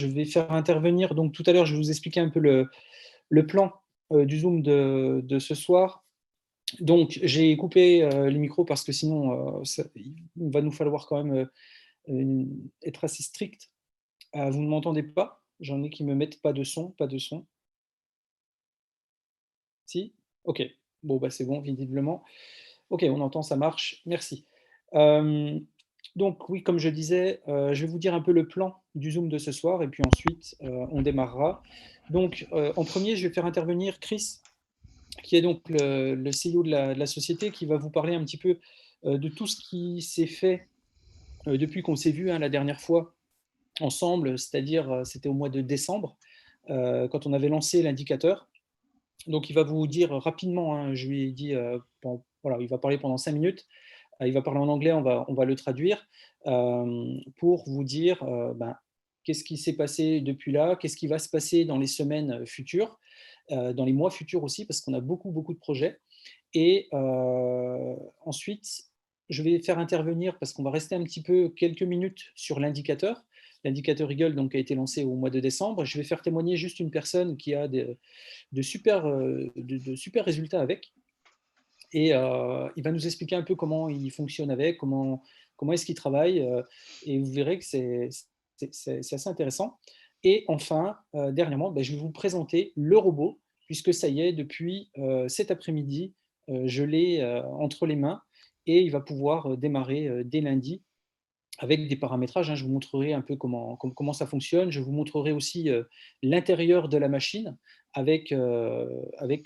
je vais faire intervenir, donc tout à l'heure, je vais vous expliquer un peu le plan du Zoom de ce soir. Donc, j'ai coupé les micros parce que sinon, il va nous falloir quand même être assez strict. Vous ne m'entendez pas? J'en ai qui me mettent pas de son, pas de son. Si? OK. Bon, bah, c'est bon, visiblement. OK, on entend, ça marche. Merci. Hem, donc oui, comme je disais, je vais vous dire un peu le plan du Zoom de ce soir et puis ensuite, on démarrera. Donc, en premier, je vais faire intervenir Chris, qui est donc le CEO de la société, qui va vous parler un petit peu, de tout ce qui s'est fait, depuis qu'on s'est vu, hein, la dernière fois ensemble, c'est-à-dire, c'était au mois de décembre, quand on avait lancé l'indicateur. Donc il va vous dire rapidement, hein, je lui ai dit, voilà, il va parler pendant 5 minutes. Il va parler en anglais, on va le traduire, pour vous dire, ben, qu'est-ce qui s'est passé depuis là? Qu'est-ce qui va se passer dans les semaines futures, dans les mois futurs aussi, parce qu'on a beaucoup, beaucoup de projets. Et ensuite, je vais faire intervenir, parce qu'on va rester un petit peu quelques minutes sur l'indicateur. L'indicateur Eagle donc, a été lancé au mois de décembre. Je vais faire témoigner juste une personne qui a de super, de super résultats avec. Et il va nous expliquer un peu comment il fonctionne avec, comment est-ce qu'il travaille, et vous verrez que c'est assez intéressant. Et enfin, dernièrement, bah, je vais vous présenter le robot, puisque ça y est, depuis cet après-midi, je l'ai entre les mains et il va pouvoir démarrer dès lundi avec des paramétrages, hein. Je vous montrerai un peu comment ça fonctionne. Je vous montrerai aussi l'intérieur de la machine avec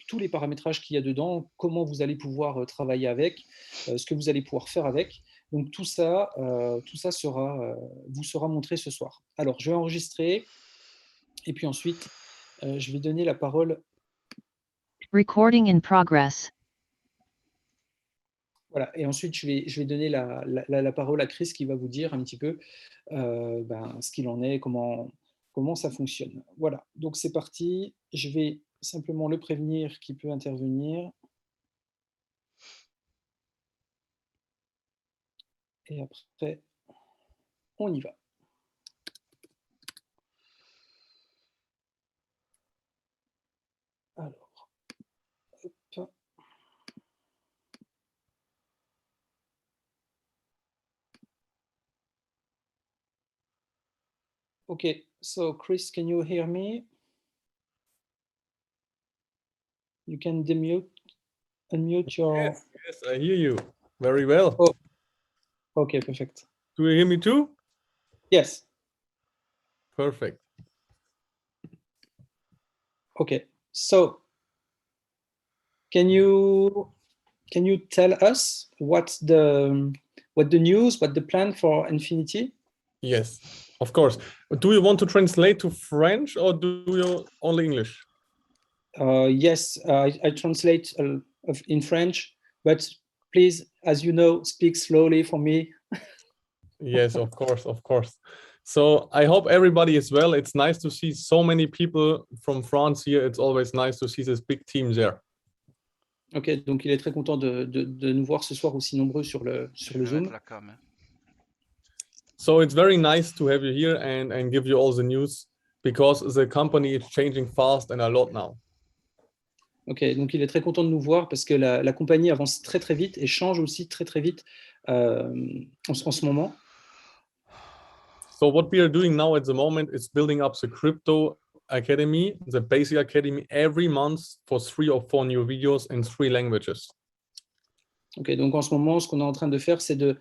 tous les paramétrages qu'il y a dedans, comment vous allez pouvoir travailler avec, ce que vous allez pouvoir faire avec. Donc tout ça vous sera montré ce soir. Alors, je vais enregistrer et puis ensuite, je vais donner la parole. Recording in progress. Voilà, et ensuite je vais donner la parole à Chris qui va vous dire un petit peu ben, ce qu'il en est, comment ça fonctionne. Voilà, donc c'est parti. Je vais simplement le prévenir qu'il peut intervenir. Et après, on y va. Alors, hop. Okay, so Chris, can you hear me? You can unmute your. Yes, I hear you very well. Oh, okay, perfect. Do you hear me too? Yes. Perfect. Okay, so can you tell us what the news, what the plan for Infinity? Yes, of course. Do you want to translate to French or do you only English? Yes, I translate in French, but please, as you know, speak slowly for me. Yes, of course, of course. So I hope everybody is well. It's nice to see so many people from France here. It's always nice to see this big team there. Ok, donc il est très content de nous voir ce soir aussi nombreux sur le Zoom. So it's very nice to have you here and give you all the news because the company is changing fast and a lot now. Ok, donc il est très content de nous voir parce que la compagnie avance très très vite et change aussi très très vite en ce moment. So what we are doing now at the moment is building up the crypto academy, the basic academy, every month for 3 or 4 new videos in 3 languages. Ok, donc en ce moment, ce qu'on est en train de faire, c'est de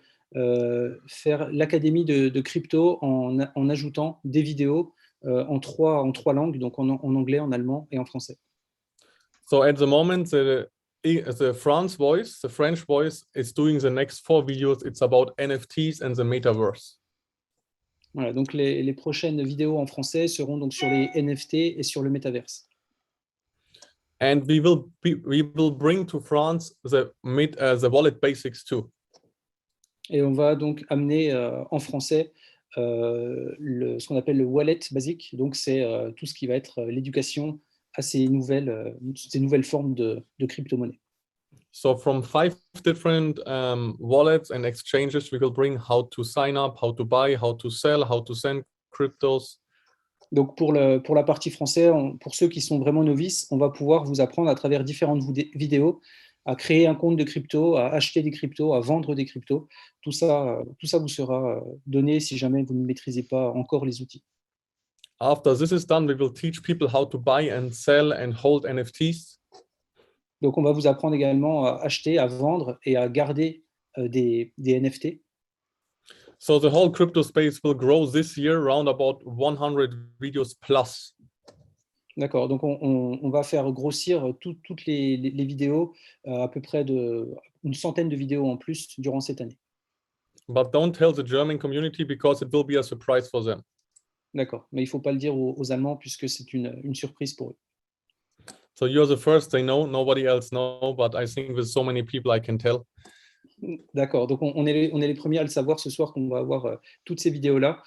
faire l'académie de crypto en ajoutant des vidéos en trois langues, donc en anglais, en allemand et en français. So at the moment, the French voice is doing the next 4 videos. It's about NFTs and the metaverse. Voilà, donc les prochaines vidéos en français seront donc sur les NFT et sur le métaverse. And we will bring to France the wallet basics too. Et on va donc amener en français ce qu'on appelle le wallet basique. Donc c'est tout ce qui va être l'éducation à ces nouvelles formes de crypto-monnaies. So from 5 different wallets and exchanges, we will bring how to sign up, how to buy, how to sell, how to send cryptos. Donc pour la partie français, pour ceux qui sont vraiment novices, on va pouvoir vous apprendre à travers différentes vidéos à créer un compte de crypto, à acheter des cryptos, à vendre des cryptos. Tout ça vous sera donné si jamais vous ne maîtrisez pas encore les outils. After this is done, we will teach people how to buy and sell and hold NFTs. Donc on va vous apprendre également à acheter, à vendre et à garder des NFT. So the whole crypto space will grow this year around about 100 videos plus. D'accord, donc on va faire grossir toutes les vidéos, à peu près une centaine de vidéos en plus durant cette année. But don't tell the German community because it will be a surprise for them. D'accord, mais il ne faut pas le dire aux Allemands puisque c'est une surprise pour eux. So you're the first they know, nobody else know, but I think with so many people I can tell. D'accord, donc on est les premiers à le savoir ce soir qu'on va avoir toutes ces vidéos-là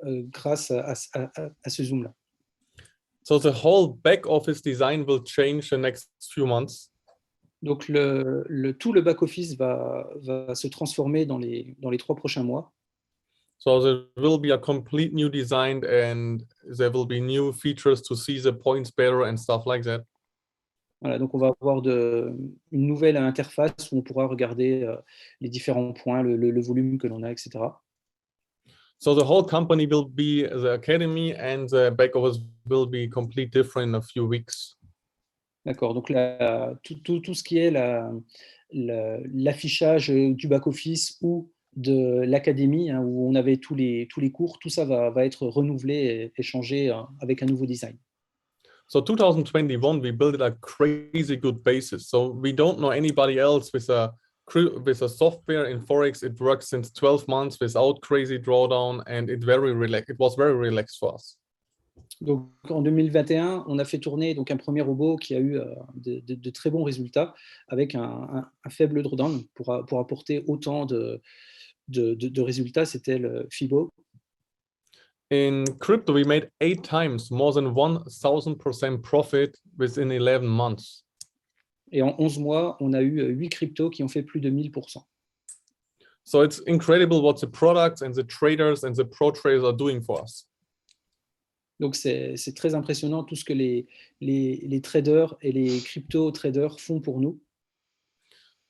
grâce à ce Zoom-là. So the whole back office design will change the next few months. Donc tout le back-office va se transformer dans les 3 prochains mois. So there will be a complete new design and there will be new features to see the points better and stuff like that. Voilà, donc on va avoir une nouvelle interface où on pourra regarder les différents points, le volume que l'on a, etc. So the whole company will be the academy and the back office will be completely different in a few weeks. D'accord, donc tout ce qui est l'affichage du back-office ou de l'académie, hein, où on avait tous les cours, tout ça va être renouvelé et changé avec un nouveau design. So 2021, we built a crazy good basis. So we don't know anybody else with a software in Forex. It works since 12 months without crazy drawdown, and it was very relaxed for us. Donc en 2021, on a fait tourner donc un premier robot qui a eu de très bons résultats avec un faible drawdown pour apporter autant de résultats. C'était le FIBO. In crypto, we made 8 times more than 1000% profit within 11 months. Et en 11 mois, on a eu 8 cryptos qui ont fait plus de 1000%. So it's incredible what the products and the traders and the pro traders are doing for us. Donc c'est très impressionnant tout ce que les traders et les crypto-traders font pour nous.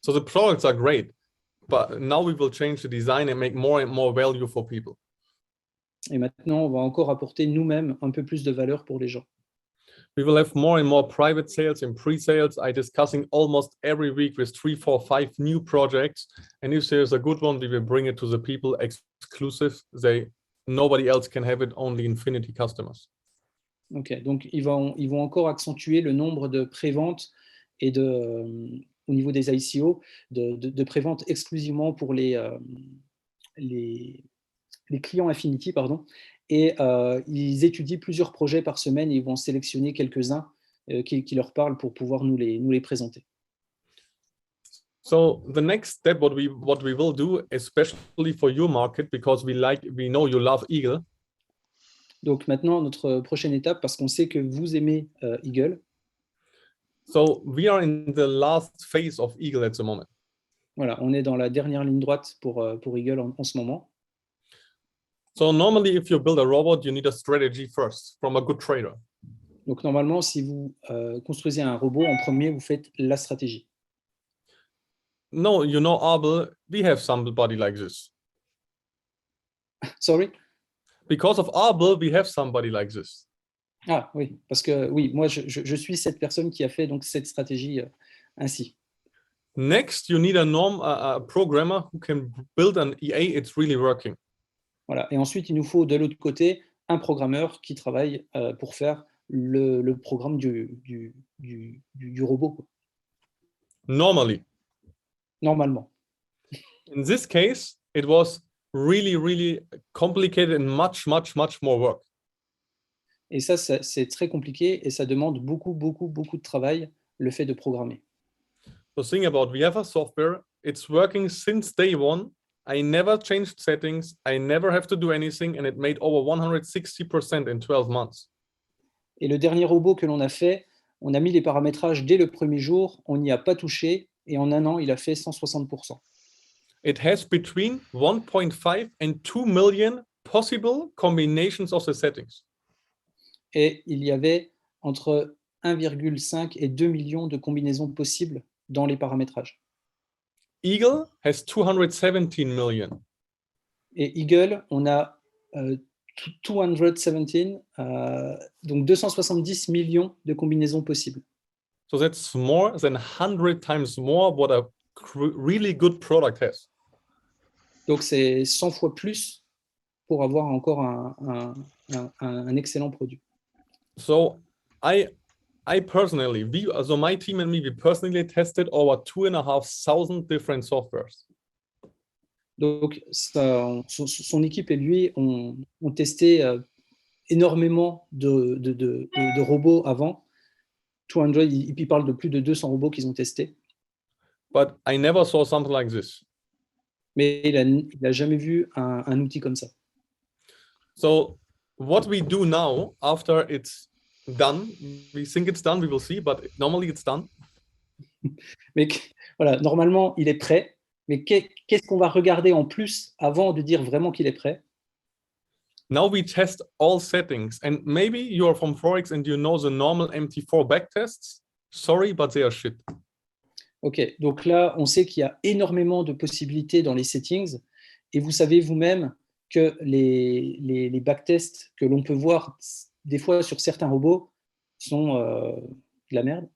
So the products are great, but now we will change the design and make more and more value for people. Et maintenant, on va encore apporter nous-mêmes un peu plus de valeur pour les gens. We will have more and more private sales and pre-sales. I'm discussing almost every week with 3, 4, 5 new projects. And if there's a good one, we will bring it to the people exclusive. Nobody else can have it, only Infinity customers. Ok, donc ils vont encore accentuer le nombre de préventes et au niveau des ICO, de préventes exclusivement pour les clients Infinity, pardon. Et ils étudient plusieurs projets par semaine et ils vont sélectionner quelques-uns qui leur parlent pour pouvoir nous les présenter. So the next step, what we will do, especially for your market, because we know you love Eagle. Donc maintenant, notre prochaine étape, parce qu'on sait que vous aimez Eagle. So we are in the last phase of Eagle at the moment. Voilà, on est dans la dernière ligne droite pour Eagle en ce moment. So normally, if you build a robot, you need a strategy first from a good trader. Donc normalement, si vous construisez un robot, en premier, vous faites la stratégie. No, you know, Abel, we have somebody like this. Sorry? Because of Abel, we have somebody like this. Ah oui, parce que oui, moi je suis cette personne qui a fait donc cette stratégie ainsi. Next, you need a programmer who can build an EA. It's really working. Voilà. Et ensuite, il nous faut de l'autre côté un programmeur qui travaille pour faire le programme du robot. Normally. Normalement. In this case, it was really, really complicated and much, much, much more work. Et ça, c'est très compliqué et ça demande beaucoup de travail, le fait de programmer. So think about, we have a software, it's working since day one. I never changed settings, I never have to do anything, and it made over 160% in 12 months. Et le dernier robot que l'on a fait, on a mis les paramétrages dès le premier jour, on n'y a pas touché, et en un an, il a fait 160%. It has between 1.5 and 2 million possible combinations of the settings. Et il y avait entre 1,5 et 2 millions de combinaisons possibles dans les paramétrages. Eagle has 217 million. Et Eagle, on a 217, donc 270 millions de combinaisons possibles. So that's more than 100 times more what a really good product has. Donc c'est 100 fois plus pour avoir encore un excellent produit. So I personally, so my team and me, we personally tested over 2,500 different softwares. Donc son équipe et lui ont testé énormément de robots avant. 200, il parle de plus de 200 robots qu'ils ont testés. But I never saw something like this. Mais il n'a jamais vu un outil comme ça. So what we do now, after it's done, we think it's done, we will see, but normally it's done. Mais voilà, normalement, il est prêt. Mais qu'est-ce qu'on va regarder en plus avant de dire vraiment qu'il est prêt? Now we test all settings, and maybe you are from Forex and you know the normal MT4 backtests. Sorry, but they are shit. Ok, donc là, on sait qu'il y a énormément de possibilités dans les settings, et vous savez vous-même que les backtests que l'on peut voir des fois sur certains robots sont de la merde.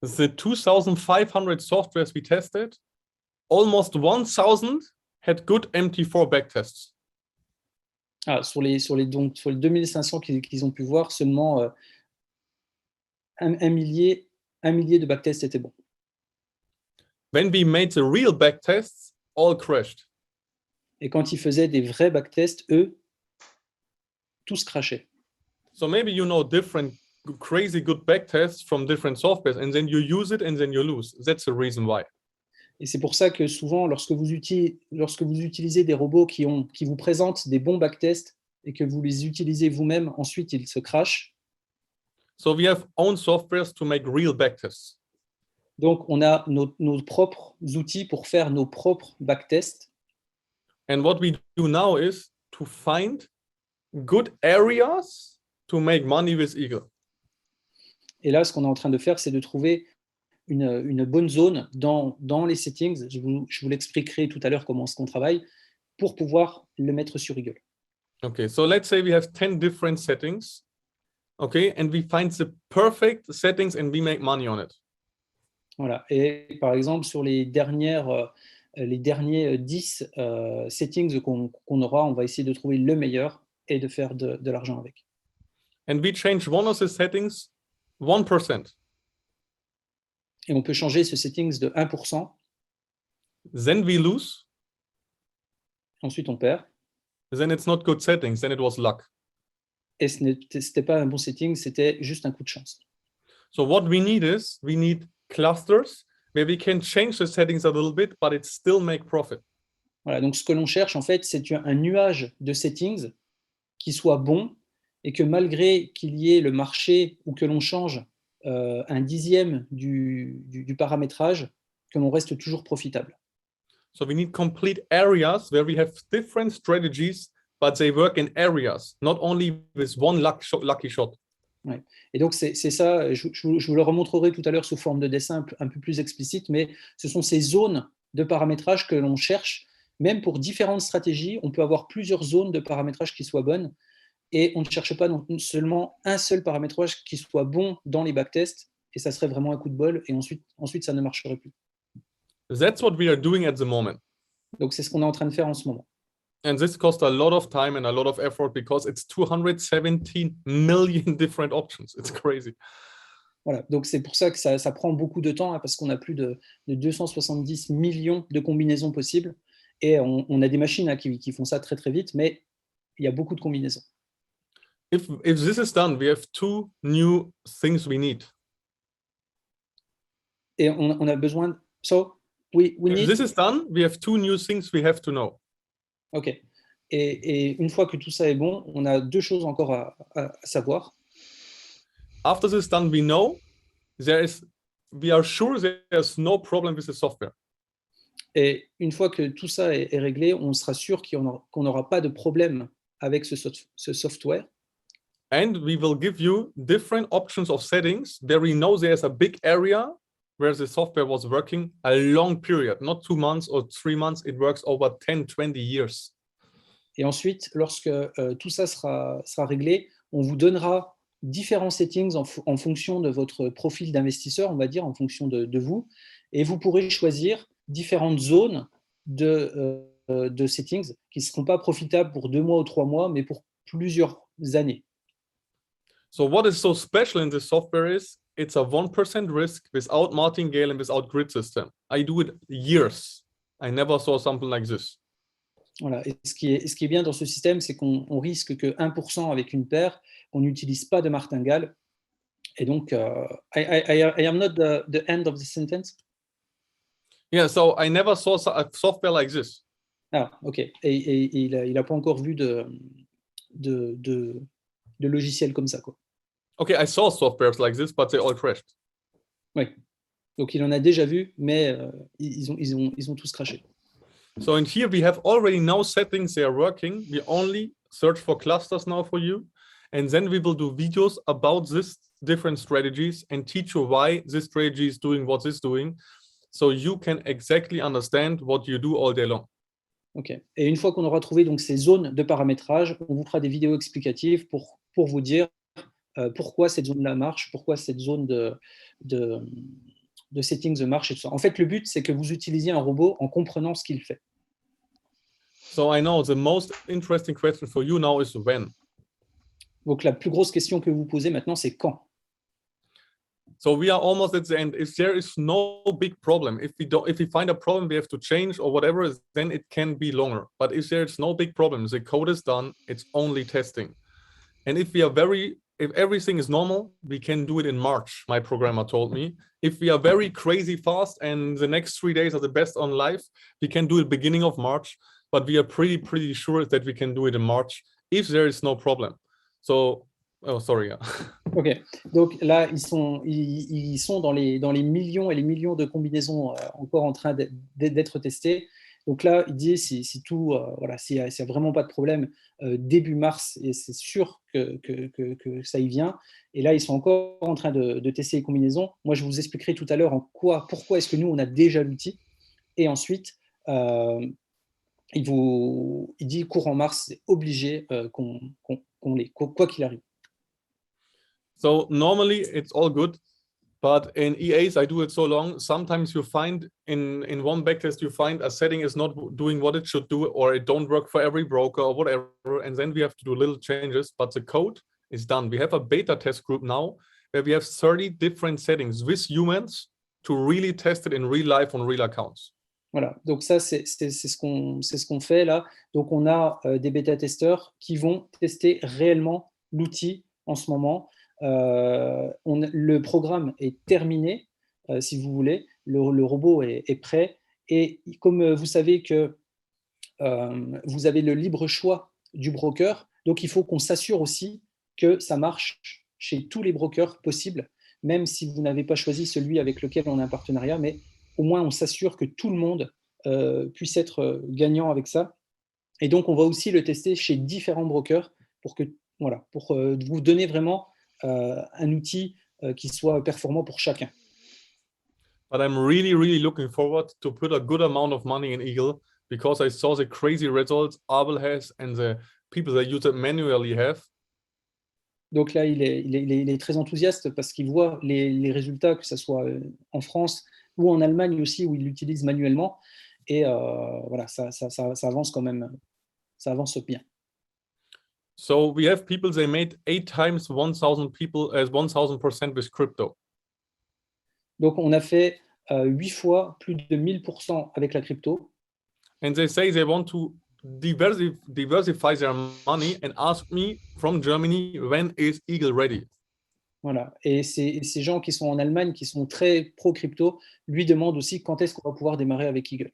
The 2,500 softwares we tested, almost 1,000 had good MT4 backtests. Ah, sur les 2500 qu'ils ont pu voir, seulement un millier de backtests étaient bons. When we made the real backtests, all crashed. Et quand ils faisaient des vrais backtests, eux, tous crashaient. So maybe you know different crazy good backtests from different softwares, and then you use it and then you lose. That's the reason why. Et c'est pour ça que souvent, lorsque vous utilisez des robots qui vous présentent des bons backtests et que vous les utilisez vous-même, ensuite ils se crashent. So we have own softwares to make real backtests. Donc, on a nos propres outils pour faire nos propres backtests. And what we do now is to find good areas to make money with Eagle. Et là, ce qu'on est en train de faire, c'est de trouver une bonne zone dans les settings. Je vous l'expliquerai tout à l'heure comment est-ce qu'on travaille pour pouvoir le mettre sur Eagle. Okay, so let's say we have 10 different settings. Okay, and we find the perfect settings and we make money on it. Voilà. Et par exemple, sur les derniers 10 settings qu'on aura, on va essayer de trouver le meilleur et de faire de l'argent avec. And we change one of the settings 1%. Et on peut changer ce settings de 1%. Then we lose. Ensuite, on perd. Then it's not good settings, then it was luck. Et ce n'était pas un bon setting, c'était juste un coup de chance. So what we need is, we need clusters where we can change the settings a little bit, but it still make profit. Voilà, donc ce que l'on cherche, en fait, c'est un nuage de settings qui soit bon et que malgré qu'il y ait le marché ou que l'on change un dixième du paramétrage, que l'on reste toujours profitable. So we need complete areas where we have different strategies, but they work in areas, not only with one lucky shot. Ouais. Et donc, c'est ça, je vous le remontrerai tout à l'heure sous forme de dessin un peu plus explicite, mais ce sont ces zones de paramétrage que l'on cherche. Même pour différentes stratégies, on peut avoir plusieurs zones de paramétrage qui soient bonnes et on ne cherche pas non seulement un seul paramétrage qui soit bon dans les backtests et ça serait vraiment un coup de bol et ensuite ça ne marcherait plus. That's what we are doing at the moment. Donc, c'est ce qu'on est en train de faire en ce moment. And this costs a lot of time and a lot of effort because it's 217 million different options. It's crazy. Voilà, donc c'est pour ça que ça prend beaucoup de temps, hein, parce qu'on a plus de 270 millions de combinaisons possibles et on a des machines, hein, qui font ça très très vite, mais il y a beaucoup de combinaisons. If this is done, we have two new things we need. Et on a besoin. So we If need. this is done, we have two new things we have to know. Ok. Et une fois que tout ça est bon, on a deux choses encore à savoir. After this is done, we know we are sure there's no problem with the software. Et une fois que tout ça est réglé, on sera sûr qu'on n'aura pas de problème avec ce software. And we will give you different options of settings where we know there's a big area where the software was working a long period, not 2 months or 3 months, it works over 10, 20 years. Et ensuite, lorsque tout ça sera réglé, on vous donnera différents settings en fonction de votre profil d'investisseur, on va dire, en fonction de vous, et vous pourrez choisir différentes zones de settings qui ne seront pas profitables pour 2 mois ou 3 mois, mais pour plusieurs années. So what is so special in this software is it's a 1% risk without martingale and without grid system. I do it years. I never saw something like this. Voilà. Et ce qui est bien dans ce système, c'est qu'on risque que 1% avec une paire, on n'utilise pas de martingale. Et donc, I am not the end of the sentence. Yeah, so I never saw a software like this. Ah, ok. Et il n'a pas encore vu de logiciel comme ça, quoi. Okay, I saw softwares like this, but they all crashed. Oui. Donc, il en a déjà vu, mais ils ont tous craché. So in here we have already now settings they are working. We only search for clusters now for you. And then we will do videos about this different strategies and teach you why this strategy is doing what it's doing. So you can exactly understand what you do all day long. Ok. Et une fois qu'on aura trouvé donc ces zones de paramétrage, on vous fera des vidéos explicatives pour vous dire pourquoi cette zone-là marche, pourquoi cette zone de settings marche et tout ça. En fait, le but, c'est que vous utilisiez un robot en comprenant ce qu'il fait. So I know the most interesting question for you now is when. Donc, la plus grosse question que vous posez maintenant, c'est quand. So we are almost at the end. If there is no big problem, if we find a problem we have to change or whatever, then it can be longer. But if there is no big problem, the code is done, it's only testing. And if everything is normal, we can do it in March, my programmer told me. If we are very crazy fast and the next 3 days are the best on life, we can do it beginning of March, but we are pretty sure that we can do it in March if there is no problem. So, oh, sorry. Yeah. Ok, donc là, ils sont dans les millions et les millions de combinaisons encore en train d'être testées. Donc là, il dit si tout, voilà, s'il n'y a vraiment pas de problème, début mars, et c'est sûr que ça y vient. Et là, ils sont encore en train de tester les combinaisons. Moi, je vous expliquerai tout à l'heure pourquoi est-ce que nous, on a déjà l'outil. Et ensuite, il dit courant mars, c'est obligé qu'on l'ait, quoi qu'il arrive. So normally it's all good, but in EAs, I do it so long. Sometimes you find in one backtest, you find a setting is not doing what it should do, or it don't work for every broker or whatever. And then we have to do little changes, but the code is done. We have a beta test group now where we have 30 different settings with humans to really test it in real life on real accounts. Voilà, donc ça, c'est ce qu'on fait là. Donc, on a des bêta-testeurs qui vont tester réellement l'outil en ce moment. Le programme est terminé, si vous voulez. Le robot est prêt. Et comme vous savez que vous avez le libre choix du broker, donc il faut qu'on s'assure aussi que ça marche chez tous les brokers possibles, même si vous n'avez pas choisi celui avec lequel on a un partenariat, mais au moins on s'assure que tout le monde puisse être gagnant avec ça. Et donc on va aussi le tester chez différents brokers pour vous donner vraiment un outil qui soit performant pour chacun. But I'm really looking forward to put a good amount of money in Eagle because I saw the crazy results Abel has and the people that use it manually have. Donc là, il est très enthousiaste parce qu'il voit les résultats, que ce soit en France ou en Allemagne aussi, où il l'utilise manuellement. Et voilà, ça avance quand même, ça avance bien. So we have people, they made 8 times 1,000 people as 1,000% with crypto. Donc on a fait 8 fois plus de 1000% avec la crypto. And they say they want to diversify their money and ask me from Germany, when is Eagle ready? Voilà. Et ces gens qui sont en Allemagne, qui sont très pro-crypto, lui demandent aussi quand est-ce qu'on va pouvoir démarrer avec Eagle.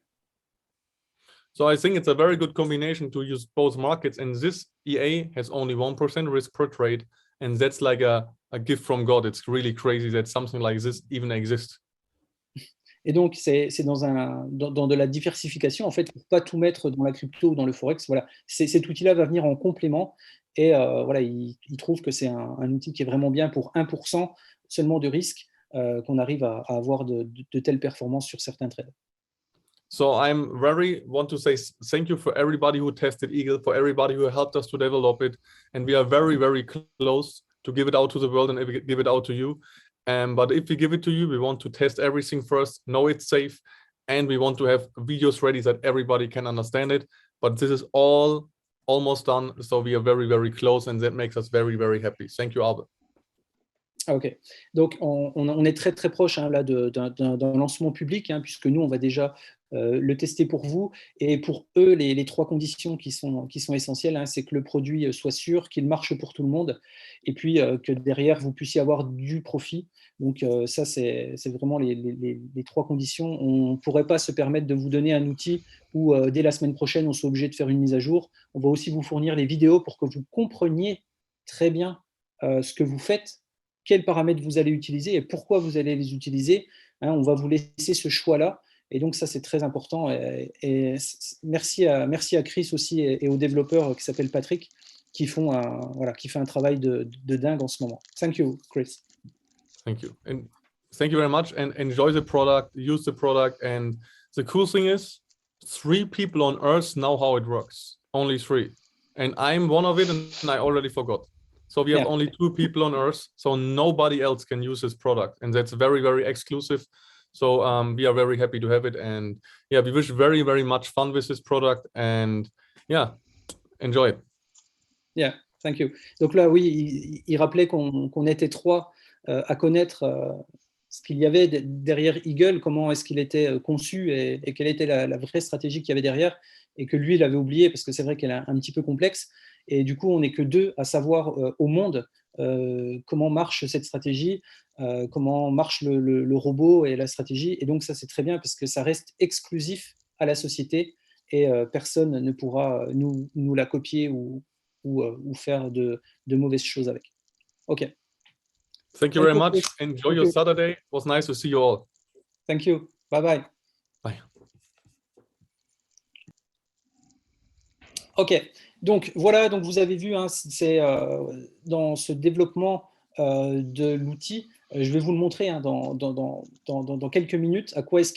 So I think it's a very good combination to use both markets. And this EA has only 1% risk per trade. And that's like a gift from God. It's really crazy that something like this even exists. Et donc, c'est dans de la diversification, en fait, pour ne pas tout mettre dans la crypto ou dans le forex. Voilà, cet outil-là va venir en complément et voilà, il trouve que c'est un outil qui est vraiment bien pour 1% seulement de risque, qu'on arrive à avoir de telles performances sur certains trades. So I'm very want to say thank you for everybody who tested Eagle, for everybody who helped us to develop it, and we are very, very close to give it out to the world and give it out to you. But if we give it to you, we want to test everything first, know it's safe, and we want to have videos ready so that everybody can understand it. But this is all almost done, so we are very, very close, and that makes us very, very happy. Thank you, Albert. Ok, donc on est très très proche hein, là d'un lancement public, hein, puisque nous on va déjà le tester pour vous et pour eux les trois conditions qui sont essentielles, hein, c'est que le produit soit sûr, qu'il marche pour tout le monde et puis que derrière vous puissiez avoir du profit. Donc ça c'est vraiment les trois conditions. On ne pourrait pas se permettre de vous donner un outil où dès la semaine prochaine on soit obligé de faire une mise à jour. On va aussi vous fournir les vidéos pour que vous compreniez très bien ce que vous faites, quels paramètres vous allez utiliser et pourquoi vous allez les utiliser. Hein, on va vous laisser ce choix-là. Et donc, ça, c'est très important. Et merci à Chris aussi et aux développeurs qui s'appellent Patrick, qui fait un travail de dingue en ce moment. Thank you, Chris. Thank you. And thank you very much. And enjoy the product, use the product. And the cool thing is, 3 people on Earth know how it works. Only 3. And I'm one of it, and I already forgot. So we have only 2 people on Earth, so nobody else can use this product, and that's very, very exclusive. So we are very happy to have it, and yeah, we wish very, very much fun with this product, and yeah, enjoy it. Yeah, thank you. Donc là, oui, il rappelait qu'on était 3 à connaître ce qu'il y avait derrière Eagle, comment est-ce qu'il était conçu et quelle était la vraie stratégie qu'il y avait derrière, et que lui, il avait oublié parce que c'est vrai qu'elle est un petit peu complexe. Et du coup, on n'est que 2 à savoir au monde comment marche cette stratégie, comment marche le robot et la stratégie. Et donc, ça, c'est très bien parce que ça reste exclusif à la société et personne ne pourra nous la copier ou faire de mauvaises choses avec. OK. Thank you very much. Enjoy your Saturday. It was nice to see you all. Thank you. Bye-bye. Bye. OK. Donc, voilà, donc vous avez vu, hein, c'est dans ce développement de l'outil, je vais vous le montrer hein, dans quelques minutes, à quoi est-ce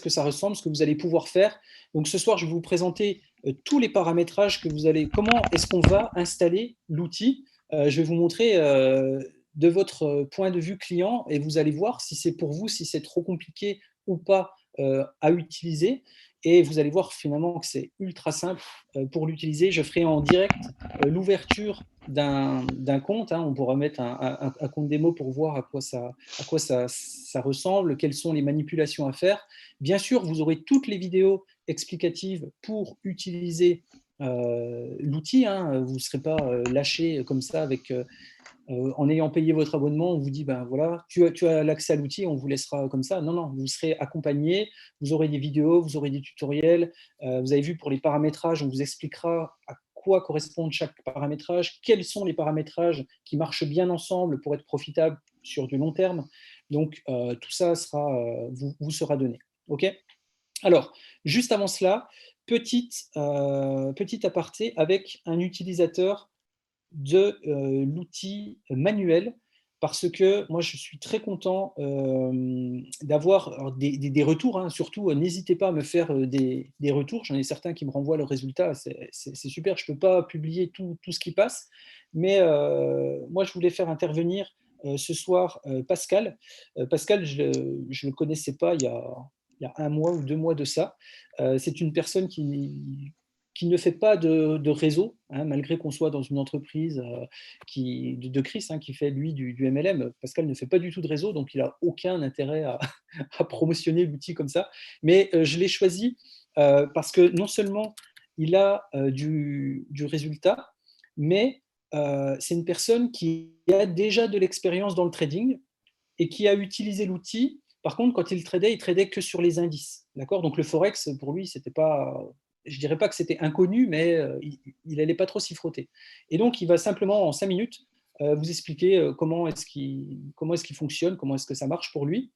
que ça ressemble, ce que vous allez pouvoir faire. Donc, ce soir, je vais vous présenter tous les paramétrages que vous allez… Comment est-ce qu'on va installer l'outil. Je vais vous montrer de votre point de vue client et vous allez voir si c'est pour vous, si c'est trop compliqué ou pas à utiliser. Et vous allez voir finalement que c'est ultra simple pour l'utiliser. Je ferai en direct l'ouverture d'un compte. Hein. On pourra mettre un compte démo pour voir à quoi ça ressemble, quelles sont les manipulations à faire. Bien sûr, vous aurez toutes les vidéos explicatives pour utiliser l'outil. Hein. Vous ne serez pas lâché comme ça avec… en ayant payé votre abonnement, on vous dit, ben voilà, tu as l'accès à l'outil, on vous laissera comme ça. Non, non, vous serez accompagné, vous aurez des vidéos, vous aurez des tutoriels. Vous avez vu pour les paramétrages, on vous expliquera à quoi correspond chaque paramétrage, quels sont les paramétrages qui marchent bien ensemble pour être profitables sur du long terme. Donc, tout ça vous sera donné. OK ? Alors, juste avant cela, petit aparté avec un utilisateur de l'outil manuel, parce que moi je suis très content d'avoir des retours, hein. Surtout n'hésitez pas à me faire des retours, j'en ai certains qui me renvoient leurs résultats, c'est super, je ne peux pas publier tout ce qui passe, mais moi je voulais faire intervenir ce soir Pascal. Pascal, je ne le connaissais pas il y a 1 mois ou 2 mois de ça. C'est une personne qui ne fait pas de réseau, hein, malgré qu'on soit dans une entreprise de Chris, hein, qui fait lui du MLM. Pascal ne fait pas du tout de réseau, donc il n'a aucun intérêt à promotionner l'outil comme ça. Mais je l'ai choisi parce que non seulement il a du résultat, mais c'est une personne qui a déjà de l'expérience dans le trading et qui a utilisé l'outil. Par contre, quand il tradait que sur les indices. D'accord ? Donc le Forex, pour lui, c'était pas… Je ne dirais pas que c'était inconnu, mais il n'allait pas trop s'y frotter. Et donc, il va simplement, en 5 minutes, vous expliquer comment est-ce qu'il fonctionne, comment est-ce que ça marche pour lui.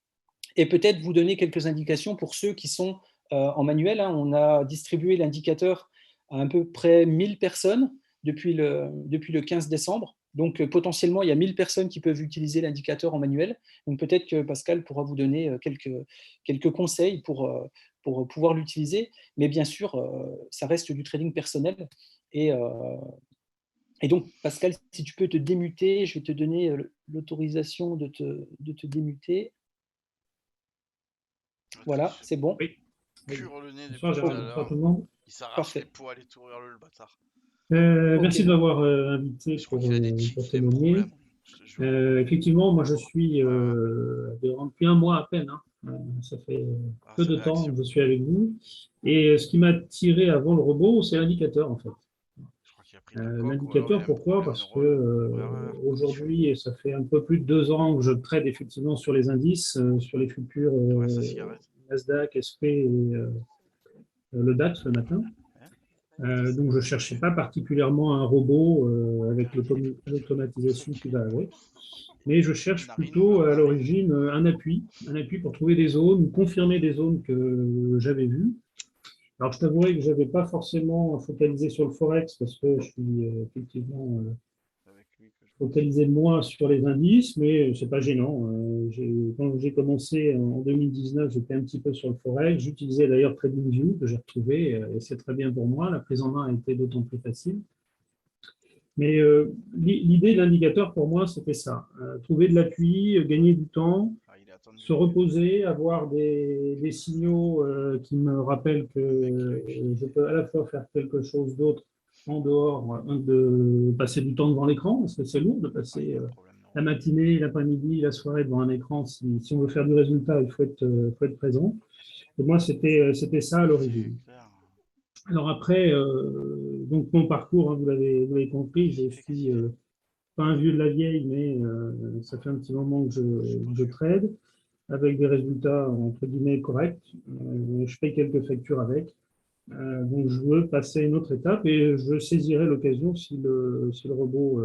et peut-être vous donner quelques indications pour ceux qui sont en manuel, hein. On a distribué l'indicateur à peu près 1000 personnes depuis le 15 décembre. Donc, potentiellement, il y a 1000 personnes qui peuvent utiliser l'indicateur en manuel. Donc, peut-être que Pascal pourra vous donner quelques conseils pour pouvoir l'utiliser. Mais bien sûr, ça reste du trading personnel. Et, donc, Pascal, si tu peux te démuter, je vais te donner l'autorisation de te démuter. Voilà, c'est bon. Oui. Cure le nez depuis Bonsoir, tout à Jérôme. Bonsoir l'heure. tout le monde. Il s'arrache Parfait. les peaux à les tourner le bâtard. Merci Ok. de m'avoir invité Je crois qu'il a des tics, pour des témoigner. problèmes. Je te jure. Effectivement, moi je suis depuis un mois à peine, hein. Ça fait Ah, peu c'est de temps réaction. que je suis avec vous. Et ce qui m'a tiré avant le robot, c'est l'indicateur en fait. Je crois qu'il a pris de la coke ou alors il L'indicateur, a un pourquoi? problème Parce que neurologique. aujourd'hui, ça fait un peu plus de 2 ans que je trade effectivement sur les indices, sur les futurs Ouais, sa cigarette. Nasdaq, SP et le DAX le matin. Donc, je ne cherchais pas particulièrement un robot avec l'automatisation qui va avec, mais je cherche plutôt à l'origine un appui pour trouver des zones ou confirmer des zones que j'avais vues. Alors, je t'avouerai que je n'avais pas forcément focalisé sur le Forex parce que je suis effectivement focalisé moins sur les indices, mais ce n'est pas gênant. Quand j'ai commencé en 2019, j'étais un petit peu sur le Forex. J'utilisais d'ailleurs TradingView que j'ai retrouvé et c'est très bien pour moi. La prise en main a été d'autant plus facile. Mais l'idée de l'indicateur pour moi, c'était ça. Trouver de l'appui, gagner du temps, se reposer, avoir des signaux qui me rappellent que je peux à la fois faire quelque chose d'autre en dehors de passer du temps devant l'écran, parce que c'est lourd de passer la matinée, l'après-midi, la soirée devant un écran. Si on veut faire du résultat, il faut être présent. Et moi, c'était ça à l'origine. Alors après, donc mon parcours, hein, vous l'avez compris, je suis pas un vieux de la vieille, mais ça fait un petit moment que je trade avec des résultats entre guillemets corrects. Je paye quelques factures avec. Donc je veux passer à une autre étape et je saisirai l'occasion si le robot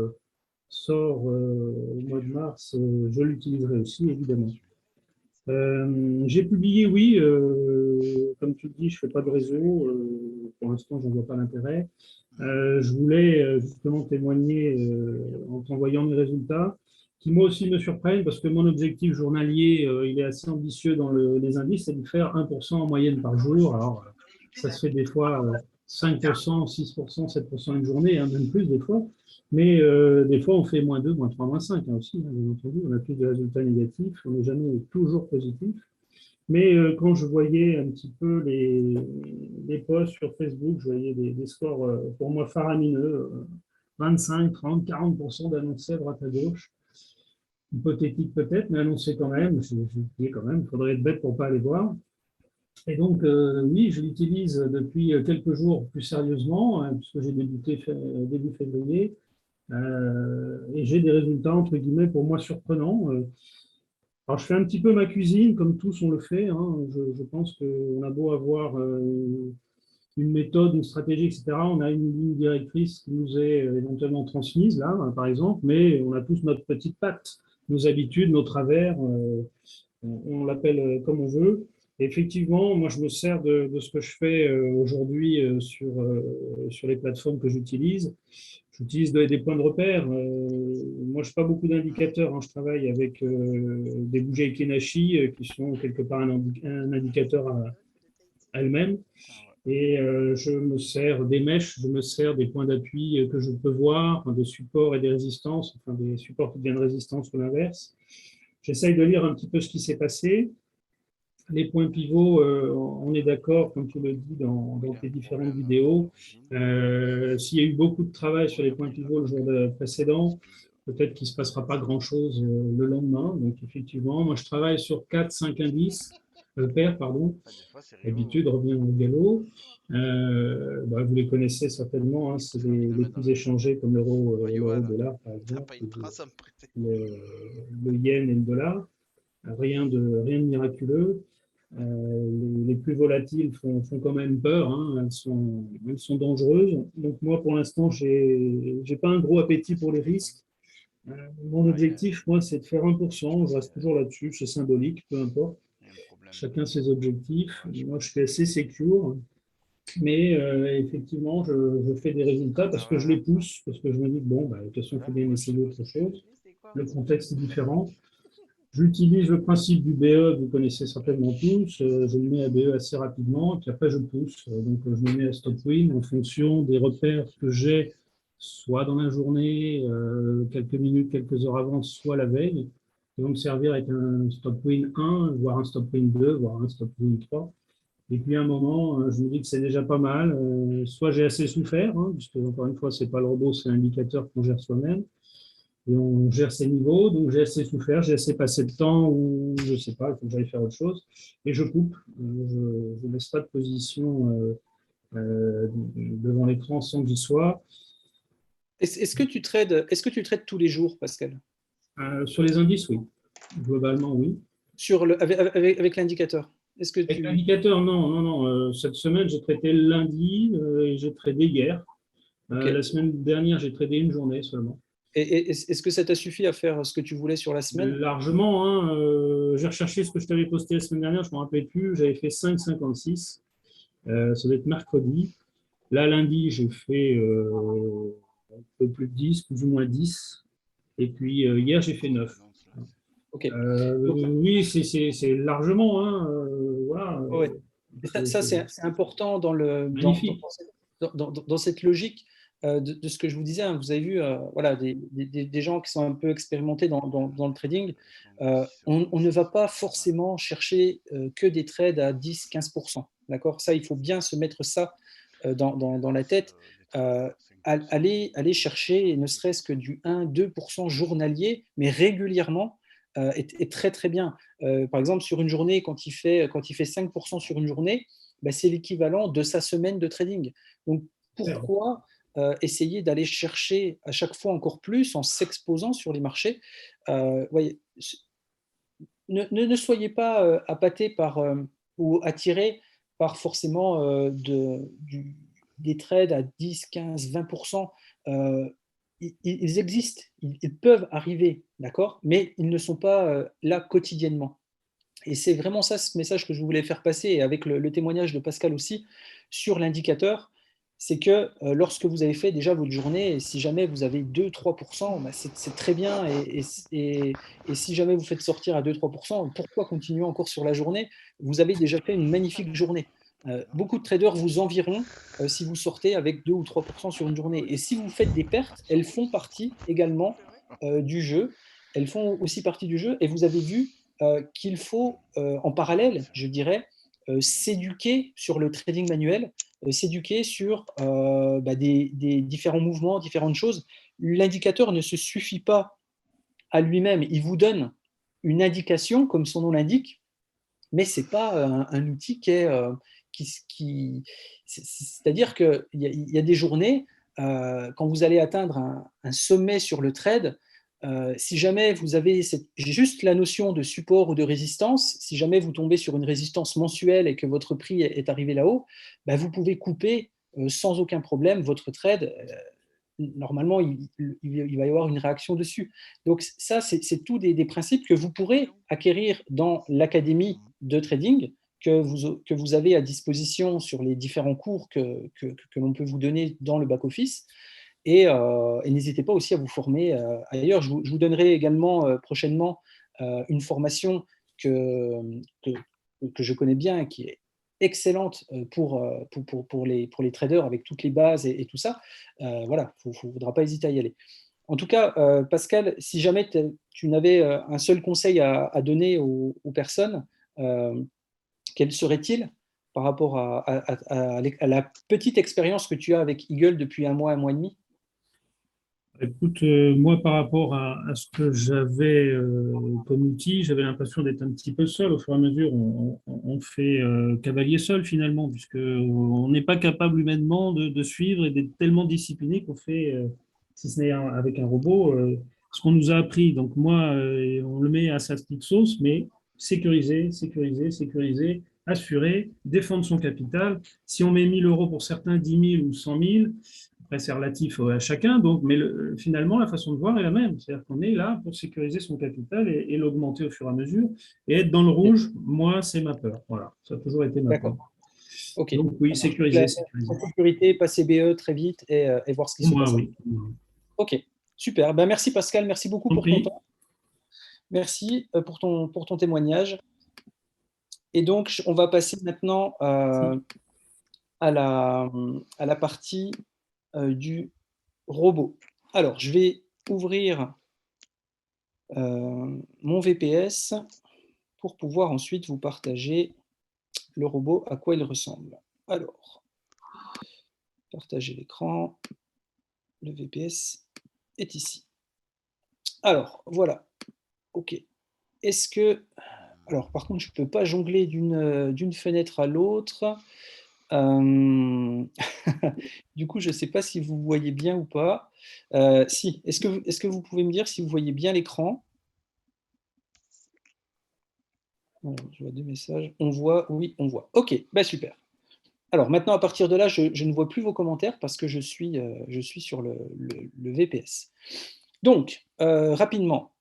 sort au mois de mars, je l'utiliserai aussi évidemment. J'ai publié, oui, comme tu le dis, je ne fais pas de réseau, pour l'instant je n'en vois pas l'intérêt. Je voulais justement témoigner en t'envoyant mes résultats, qui moi aussi me surprennent parce que mon objectif journalier, il est assez ambitieux dans les indices, c'est de faire 1% en moyenne par jour. Alors, ça se fait des fois 5%, 6%, 7% une journée, hein, même plus des fois. Mais des fois, on fait -2, -3, -5 hein, aussi, hein, bien entendu. On a plus de résultats négatifs, on n'est jamais toujours positif. Mais quand je voyais un petit peu les posts sur Facebook, je voyais des scores pour moi faramineux, 25, 30, 40% d'annoncés à droite à gauche. Hypothétique peut-être, mais annoncé quand même. Je dis quand même, il faudrait être bête pour ne pas aller voir. Et donc, oui, je l'utilise depuis quelques jours plus sérieusement, hein, puisque j'ai débuté début février. Et j'ai des résultats, entre guillemets, pour moi surprenants. Alors, je fais un petit peu ma cuisine, comme tous on le fait. Hein. Je pense qu'on a beau avoir une méthode, une stratégie, etc. On a une ligne directrice qui nous est éventuellement transmise, là, par exemple, mais on a tous notre petite patte, nos habitudes, nos travers, on l'appelle comme on veut. Et effectivement, moi, je me sers de ce que je fais aujourd'hui sur les plateformes que j'utilise. J'utilise des points de repère. Moi, je n'ai pas beaucoup d'indicateurs. Hein. Je travaille avec des bougies Kenashi qui sont quelque part un indicateur à elles-mêmes. Et je me sers des mèches, je me sers des points d'appui que je peux voir, des supports et des résistances, enfin des supports qui deviennent résistance ou l'inverse. J'essaye de lire un petit peu ce qui s'est passé. Les points pivots, on est d'accord, comme tu le dis dans tes différentes vidéos. S'il y a eu beaucoup de travail sur les points pivots le jour précédent, peut-être qu'il ne se passera pas grand-chose le lendemain. Donc, effectivement, moi, je travaille sur 4-5 indices, paires, pardon. D'habitude, revient au galop. Vous les connaissez certainement, hein, c'est les plus échangés comme l'euro-dollar, par exemple, le yen et le dollar. Rien de miraculeux. Les plus volatiles font quand même peur, hein. Elles sont dangereuses. Donc moi, pour l'instant, j'ai pas un gros appétit pour les risques. Mon objectif, moi, c'est de faire 1%. Je reste toujours là-dessus, c'est symbolique, peu importe. chacun ses objectifs. Moi, je suis assez secure, mais effectivement, je fais des résultats parce que je les pousse, parce que je me dis, bon, bah, de toute façon, il faut bien essayer autre chose. Le contexte est différent. J'utilise le principe du BE, vous connaissez certainement tous. Je me mets à BE assez rapidement, et puis après, je pousse. Donc, je me mets à stop win en fonction des repères que j'ai, soit dans la journée, quelques minutes, quelques heures avant, soit la veille. Ils vont me servir avec un stop win 1, voire un stop win 2, voire un stop win 3. Et puis à un moment, je me dis que c'est déjà pas mal. Soit j'ai assez souffert, hein, puisque encore une fois, c'est pas le robot, c'est l'indicateur qu'on gère soi-même. Et on gère ses niveaux, donc j'ai assez souffert, j'ai assez passé de temps ou je sais pas, il faut que j'aille faire autre chose. Et je coupe. Je ne laisse pas de position devant l'écran sans que j'y sois. Est-ce que tu trades tous les jours, Pascal? Sur les indices, oui. Globalement, oui. Avec l'indicateur? Est-ce que Avec l'indicateur, non, non, non. Cette semaine, j'ai traité le lundi et j'ai tradé hier. Okay. La semaine dernière, j'ai tradé une journée seulement. Et est-ce que ça t'a suffi à faire ce que tu voulais sur la semaine? Largement. Hein, j'ai recherché ce que je t'avais posté la semaine dernière, je ne me rappelais plus. J'avais fait 5,56. Ça doit être mercredi. Là, lundi, j'ai fait un peu plus de 10, plus ou moins 10. Et puis hier, j'ai fait 9. Okay. Oui, c'est largement. Hein, voilà. Ouais. Ça c'est important dans cette logique de ce que je vous disais. Hein. Vous avez vu, voilà, des gens qui sont un peu expérimentés dans le trading. On ne va pas forcément chercher que des trades à 10-15%. D'accord? Ça, il faut bien se mettre ça dans la tête. Aller chercher ne serait-ce que du 1-2% journalier, mais régulièrement, est très très bien. Par exemple, sur une journée, quand il fait 5% sur une journée, bah, c'est l'équivalent de sa semaine de trading. Donc pourquoi essayer d'aller chercher à chaque fois encore plus en s'exposant sur les marchés? Voyez, ne soyez pas appâtés par ou attirés par forcément des trades à 10, 15, 20%. Ils existent, ils peuvent arriver, d'accord, mais ils ne sont pas là quotidiennement. Et c'est vraiment ça ce message que je voulais faire passer, et avec le témoignage de Pascal aussi, sur l'indicateur, c'est que lorsque vous avez fait déjà votre journée, et si jamais vous avez 2-3%, bah c'est très bien, et si jamais vous faites sortir à 2-3%, pourquoi continuer encore sur la journée? Vous avez déjà fait une magnifique journée. Beaucoup de traders vous envieront si vous sortez avec 2 ou 3% sur une journée. Et si vous faites des pertes, elles font partie également du jeu. Elles font aussi partie du jeu. Et vous avez vu qu'il faut, en parallèle, je dirais, s'éduquer sur le trading manuel, s'éduquer sur des différents mouvements, différentes choses. L'indicateur ne se suffit pas à lui-même. Il vous donne une indication, comme son nom l'indique, mais ce n'est pas un outil c'est-à-dire qu'il y a des journées, quand vous allez atteindre un sommet sur le trade, si jamais vous avez juste la notion de support ou de résistance, si jamais vous tombez sur une résistance mensuelle et que votre prix est arrivé là-haut, bah vous pouvez couper sans aucun problème votre trade. Normalement, il va y avoir une réaction dessus. Donc ça, c'est tout des principes que vous pourrez acquérir dans l'académie de trading que vous avez à disposition sur les différents cours que l'on peut vous donner dans le back-office. Et n'hésitez pas aussi à vous former ailleurs. Je vous donnerai également prochainement une formation que je connais bien et qui est excellente pour les traders avec toutes les bases et tout ça. Voilà, il ne faudra pas hésiter à y aller. En tout cas, Pascal, si jamais tu n'avais un seul conseil à donner aux personnes, quel serait-il par rapport à la petite expérience que tu as avec Eagle depuis un mois et demi? Écoute, moi, par rapport à ce que j'avais comme outil, j'avais l'impression d'être un petit peu seul. Au fur et à mesure, on fait cavalier seul finalement, puisque on n'est pas capable humainement de suivre et d'être tellement discipliné qu'on fait, si ce n'est avec un robot, ce qu'on nous a appris. Donc moi, on le met à sa petite sauce, mais sécuriser, sécuriser, sécuriser, assurer, défendre son capital. Si on met 1 000 € pour certains, 10 000 ou 100 000, Après, c'est relatif à chacun, donc, mais finalement, la façon de voir est la même. C'est-à-dire qu'on est là pour sécuriser son capital et l'augmenter au fur et à mesure. Et être dans le rouge, moi, c'est ma peur. Voilà, ça a toujours été ma peur. D'accord. Ok. Donc oui, Ça marche. sécuriser, sécuriser. En sécurité, passer BE très vite et voir ce qui Pour se moi, passe. oui. Ok, super. Ben, merci Pascal, merci beaucoup pour ton Compris. temps. Merci pour ton témoignage. Et donc, on va passer maintenant à la partie du robot. Alors, je vais ouvrir mon VPS pour pouvoir ensuite vous partager le robot, à quoi il ressemble. Alors, partager l'écran. Le VPS est ici. Alors, voilà. OK. Est-ce que... Alors, par contre, je ne peux pas jongler d'une fenêtre à l'autre. Du coup, je ne sais pas si vous voyez bien ou pas. Si. Est-ce que vous pouvez me dire si vous voyez bien l'écran? Je vois deux messages. On voit, oui, on voit. OK, bah super. Alors maintenant, à partir de là, je ne vois plus vos commentaires parce que je suis sur le VPS. Donc, rapidement,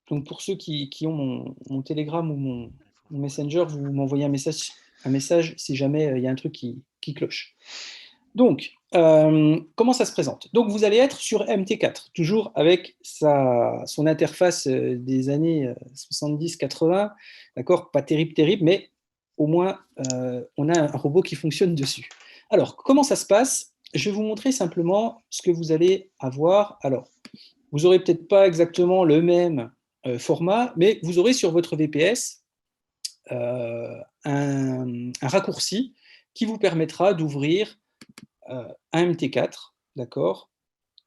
donc pour ceux qui ont mon Telegram ou mon Messenger, vous m'envoyez un message si jamais il y a un truc qui cloche. Donc, comment ça se présente? Donc, vous allez être sur MT4, toujours avec son interface des années 70-80, d'accord? Pas terrible, terrible, mais au moins, on a un robot qui fonctionne dessus. Alors, comment ça se passe? Je vais vous montrer simplement ce que vous allez avoir. Alors, vous n'aurez peut-être pas exactement le même format, mais vous aurez sur votre VPS un raccourci qui vous permettra d'ouvrir un MT4, d'accord?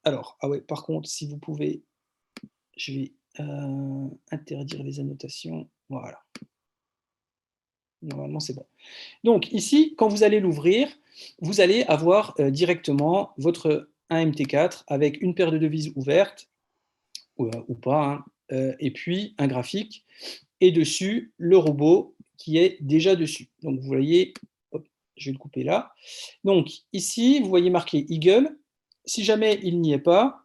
Alors, ah ouais, par contre, si vous pouvez, je vais interdire les annotations. Voilà. Normalement, c'est bon. Donc, ici, quand vous allez l'ouvrir, vous allez avoir directement votre 1MT4 avec une paire de devises ouvertes, ou pas, hein, et puis un graphique, et dessus, le robot qui est déjà dessus. Donc, vous voyez, hop, je vais le couper là. Donc, ici, vous voyez marqué Eagle. Si jamais il n'y est pas,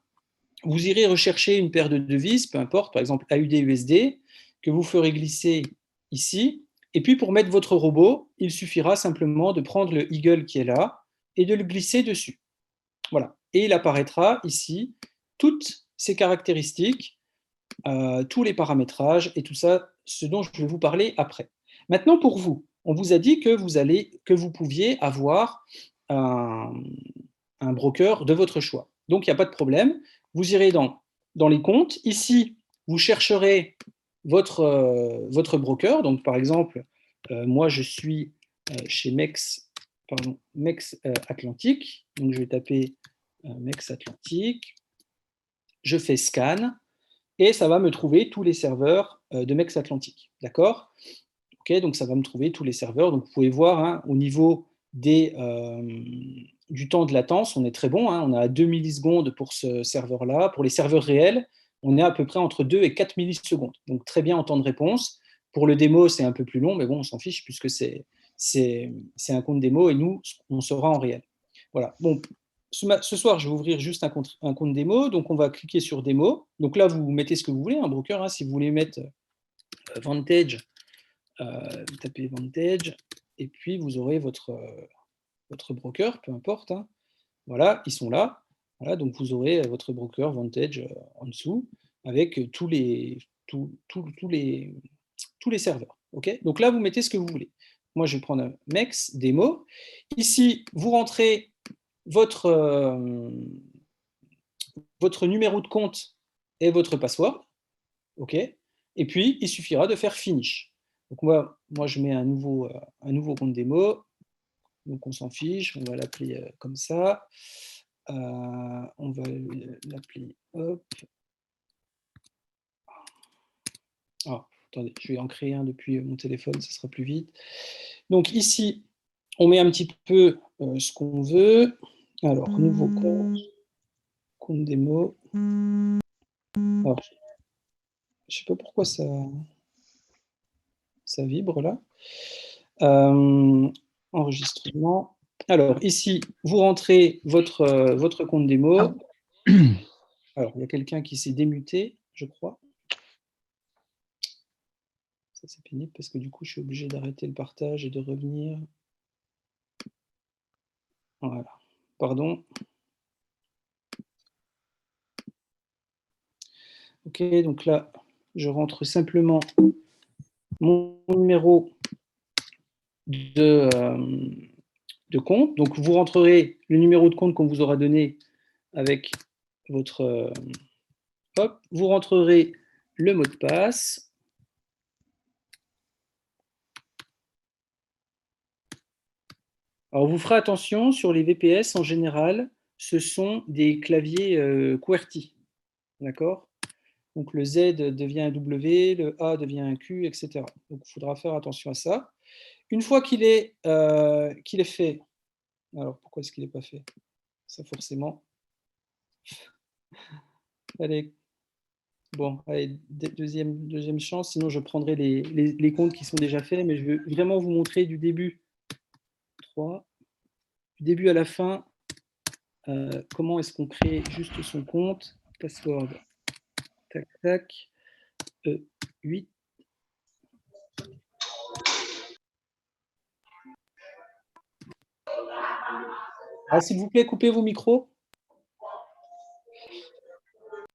vous irez rechercher une paire de devises, peu importe, par exemple AUD-USD, que vous ferez glisser ici. Et puis, pour mettre votre robot, il suffira simplement de prendre le Eagle qui est là et de le glisser dessus. Voilà. Et il apparaîtra ici toutes ces caractéristiques, tous les paramétrages et tout ça, ce dont je vais vous parler après. Maintenant, pour vous, on vous a dit que vous pouviez avoir un broker de votre choix. Donc, il n'y a pas de problème. Vous irez dans les comptes. Ici, vous chercherez votre broker. Donc, par exemple, moi, je suis chez Mex Atlantique. Donc, je vais taper Mex Atlantique. Je fais scan et ça va me trouver tous les serveurs de Mex Atlantique. D'accord? Ok, donc ça va me trouver tous les serveurs. Donc, vous pouvez voir hein, au niveau du temps de latence, on est très bon. Hein, on a 2 millisecondes pour ce serveur-là. Pour les serveurs réels, on est à peu près entre 2 et 4 millisecondes. Donc, très bien en temps de réponse. Pour le démo, c'est un peu plus long, mais bon, on s'en fiche puisque c'est un compte démo et nous, on sera en réel. Voilà. Bon, ce soir, je vais ouvrir juste un compte démo. Donc, on va cliquer sur démo. Donc là, vous mettez ce que vous voulez, un broker. Hein, si vous voulez mettre Vantage, vous tapez Vantage et puis vous aurez votre broker, peu importe. Hein. Voilà, ils sont là. Voilà, donc vous aurez votre broker Vantage en dessous avec tous les serveurs. Okay, donc là, vous mettez ce que vous voulez. Moi, je vais prendre un Mex démo. Ici, vous rentrez votre numéro de compte et votre password. OK. Et puis, il suffira de faire finish. Donc moi je mets un nouveau compte démo. Donc on s'en fiche, on va l'appeler comme ça. On va l'appeler hop. Ah, attendez, je vais en créer un depuis mon téléphone, ça sera plus vite. Donc ici, on met un petit peu ce qu'on veut. Alors, nouveau compte démo. Alors, je ne sais pas pourquoi ça vibre là. Enregistrement. Alors, ici, vous rentrez votre compte démo. Alors, il y a quelqu'un qui s'est démuté, je crois. Ça, c'est pénible parce que du coup, je suis obligé d'arrêter le partage et de revenir. Voilà. Pardon. OK, donc là, je rentre simplement mon numéro de compte. Donc, vous rentrerez le numéro de compte qu'on vous aura donné avec votre... hop, vous rentrerez le mot de passe. Alors, vous ferez attention, sur les VPS, en général, ce sont des claviers QWERTY. D'accord? Donc, le Z devient un W, le A devient un Q, etc. Donc, il faudra faire attention à ça. Une fois qu'il est fait, alors pourquoi est-ce qu'il n'est pas fait? Ça, forcément. Allez, bon, allez, deuxième chance, sinon je prendrai les comptes qui sont déjà faits, mais je veux vraiment vous montrer du début. 3. Du début à la fin, comment est-ce qu'on crée juste son compte. Password, tac, tac, 8. Ah, s'il vous plaît, coupez vos micros.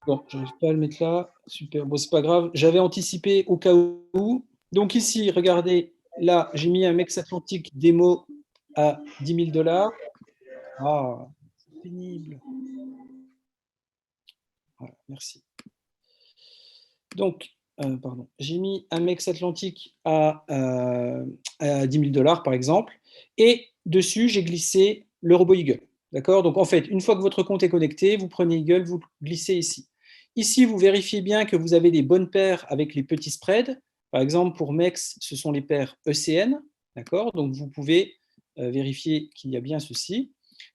Bon, je n'arrive pas à le mettre là. Super, bon, c'est pas grave. J'avais anticipé au cas où. Donc ici, regardez, là, j'ai mis un Mex Atlantic démo à 10 000 $. Ah, c'est pénible. Voilà, merci. Donc, pardon, j'ai mis un Mex Atlantic à 10 000 $, par exemple, et dessus, j'ai glissé le robot Eagle. D'accord? Donc, en fait, une fois que votre compte est connecté, vous prenez Eagle, vous glissez ici. Ici, vous vérifiez bien que vous avez les bonnes paires avec les petits spreads. Par exemple, pour MEX, ce sont les paires ECN. D'accord? Donc, vous pouvez vérifier qu'il y a bien ceci.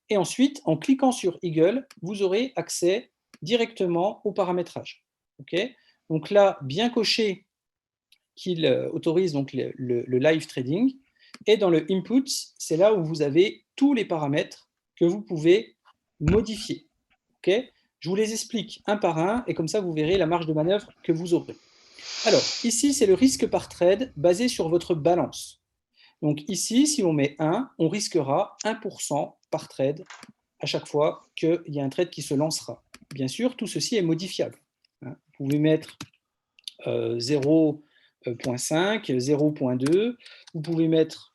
Et ensuite, en cliquant sur Eagle, vous aurez accès directement au paramétrage. OK? Donc là, bien coché qu'il autorise donc le live trading. Et dans le inputs, c'est là où vous avez tous les paramètres que vous pouvez modifier. Okay? Je vous les explique un par un et comme ça, vous verrez la marge de manœuvre que vous aurez. Alors, ici, c'est le risque par trade basé sur votre balance. Donc ici, si on met 1, on risquera 1% par trade à chaque fois qu'il y a un trade qui se lancera. Bien sûr, tout ceci est modifiable. Vous pouvez mettre 0,5, 0,2, vous pouvez mettre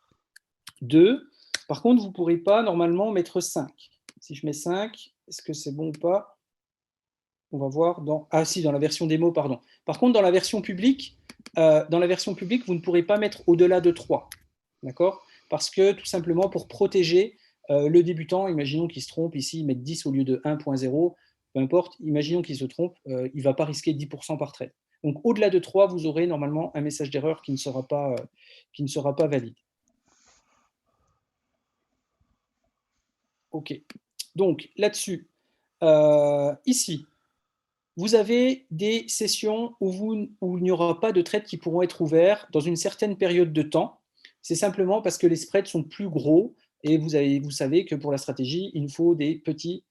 2. Par contre, vous ne pourrez pas normalement mettre 5. Si je mets 5, est-ce que c'est bon ou pas? On va voir dans... Ah si, dans la version démo, pardon. Par contre, dans la version publique, vous ne pourrez pas mettre au-delà de 3. D'accord? Parce que tout simplement, pour protéger le débutant, imaginons qu'il se trompe, ici, il met 10 au lieu de 1.0, peu importe, imaginons qu'il se trompe, il ne va pas risquer 10% par trade. Donc, au-delà de 3, vous aurez normalement un message d'erreur qui ne sera pas valide. OK. Donc, là-dessus, ici, vous avez des sessions où il n'y aura pas de trades qui pourront être ouverts dans une certaine période de temps. C'est simplement parce que les spreads sont plus gros et vous savez que pour la stratégie, il nous faut des petits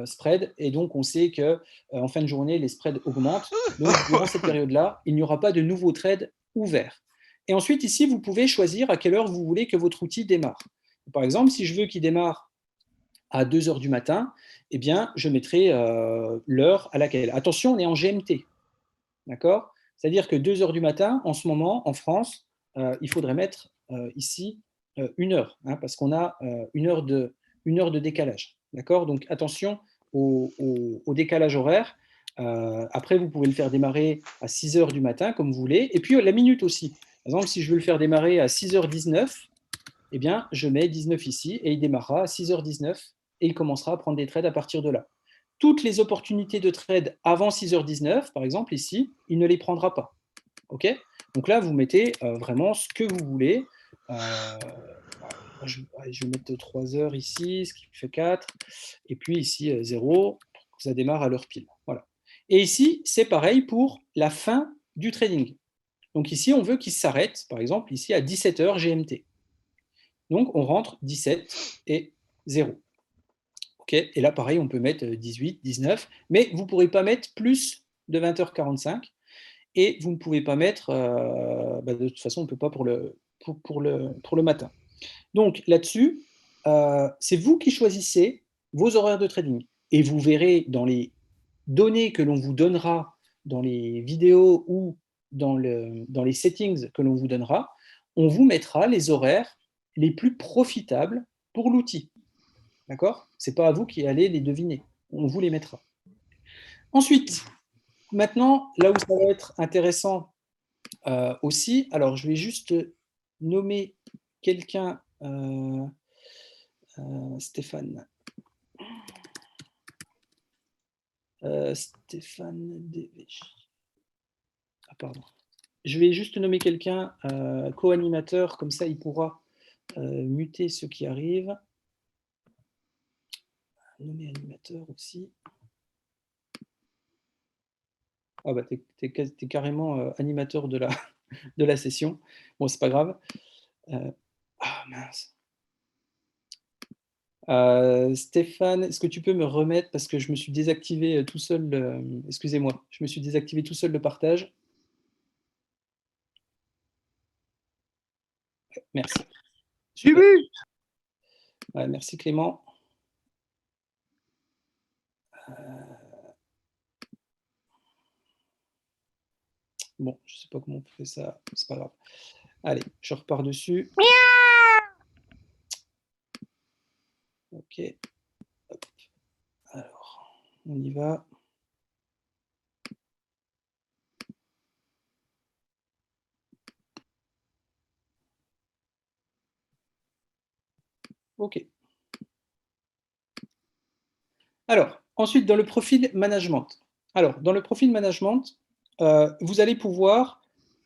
spreads et donc on sait qu'en fin de journée, les spreads augmentent. Donc, durant cette période-là, il n'y aura pas de nouveaux trades ouverts. Et ensuite, ici, vous pouvez choisir à quelle heure vous voulez que votre outil démarre. Par exemple, si je veux qu'il démarre à 2 heures du matin, eh bien, je mettrai l'heure à laquelle. Attention, on est en GMT. D'accord? C'est-à-dire que 2 heures du matin, en ce moment, en France, il faudrait mettre ici 1 heure, hein, parce qu'on a 1 heure de décalage. D'accord? Donc, attention au décalage horaire. Après, vous pouvez le faire démarrer à 6 heures du matin, comme vous voulez. Et puis, la minute aussi. Par exemple, si je veux le faire démarrer à 6h19, eh bien, je mets 19 ici et il démarrera à 6h19 et il commencera à prendre des trades à partir de là. Toutes les opportunités de trade avant 6h19, par exemple ici, il ne les prendra pas. OK? Donc là, vous mettez vraiment ce que vous voulez. Je vais mettre 3 heures ici, ce qui fait 4. Et puis ici, 0, ça démarre à l'heure pile. Voilà. Et ici, c'est pareil pour la fin du trading. Donc ici, on veut qu'il s'arrête, par exemple, ici à 17h GMT. Donc, on rentre 17 et 0. Okay. Et là, pareil, on peut mettre 18, 19, mais vous ne pourrez pas mettre plus de 20h45 et vous ne pouvez pas mettre, de toute façon, on ne peut pas pour le matin. Donc là-dessus, c'est vous qui choisissez vos horaires de trading. Et vous verrez dans les données que l'on vous donnera, dans les vidéos ou dans les settings que l'on vous donnera, on vous mettra les horaires les plus profitables pour l'outil. D'accord ? Ce n'est pas à vous qui allez les deviner. On vous les mettra. Ensuite, maintenant, là où ça va être intéressant aussi, alors je vais juste nommer quelqu'un, Stéphane. Stéphane Devech. Ah, pardon. Je vais juste nommer quelqu'un co-animateur, comme ça il pourra muter ceux qui arrivent. Nommer animateur aussi. Ah bah t'es carrément animateur de la session. Bon, c'est pas grave. Ah mince. Stéphane, est-ce que tu peux me remettre, parce que je me suis désactivé tout seul, excusez-moi, je me suis désactivé tout seul le partage. Merci. Super. Ouais, merci Clément. Bon, je ne sais pas comment on fait ça, c'est pas grave. Allez, je repars dessus. Ok. Hop. Alors, on y va. Ok. Alors, ensuite, dans le profil management. Alors, dans le profil management, vous allez pouvoir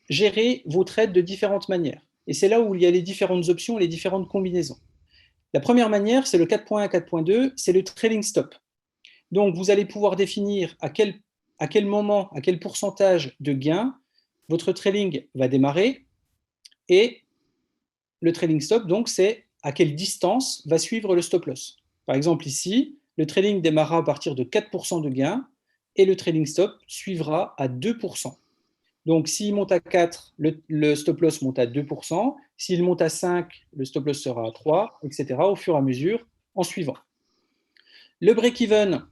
gérer vos trades de différentes manières. Et c'est là où il y a les différentes options et les différentes combinaisons. La première manière, c'est le 4.1 4.2, c'est le trailing stop. Donc, vous allez pouvoir définir à quel moment, à quel pourcentage de gain votre trailing va démarrer. Et le trailing stop, donc, c'est à quelle distance va suivre le stop loss. Par exemple, ici, le trailing démarrera à partir de 4% de gain et le trailing stop suivra à 2%. Donc, s'il monte à 4, le stop loss monte à 2%. S'il monte à 5, le stop loss sera à 3, etc. au fur et à mesure en suivant. Le break-even,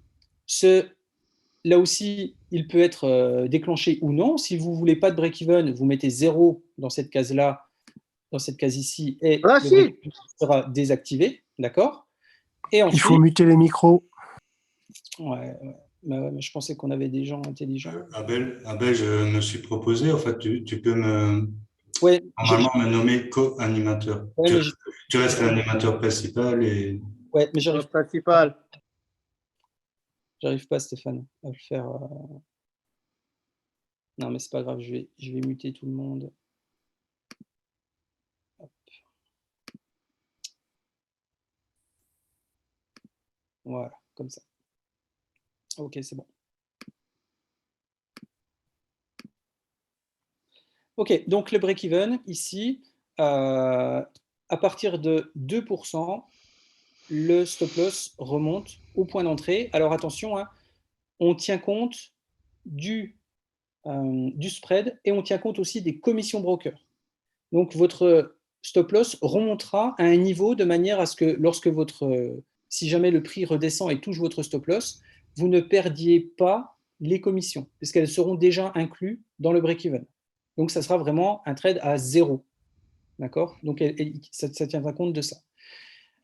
là aussi, il peut être déclenché ou non. Si vous ne voulez pas de break-even, vous mettez 0 dans cette case-là, dans cette case ici, et le break-even sera désactivé. D'accord ? Et ensuite, il faut muter les micros. Ouais, mais je pensais qu'on avait des gens intelligents. Abel, je me suis proposé. En fait, tu peux normalement me nommer co-animateur. Ouais, tu restes l'animateur principal et. Ouais, mais j'arrive principal. J'arrive pas, Stéphane, à le faire. Non, mais c'est pas grave, je vais muter tout le monde. Hop. Voilà, comme ça. Ok, c'est bon. Ok, donc le break-even, ici, à partir de 2%, le stop-loss remonte au point d'entrée. Alors attention, hein, on tient compte du spread et on tient compte aussi des commissions broker. Donc votre stop-loss remontera à un niveau de manière à ce que si jamais le prix redescend et touche votre stop-loss, vous ne perdiez pas les commissions, puisqu'elles seront déjà incluses dans le break-even. Donc, ça sera vraiment un trade à 0. D'accord ? Donc, ça tiendra compte de ça.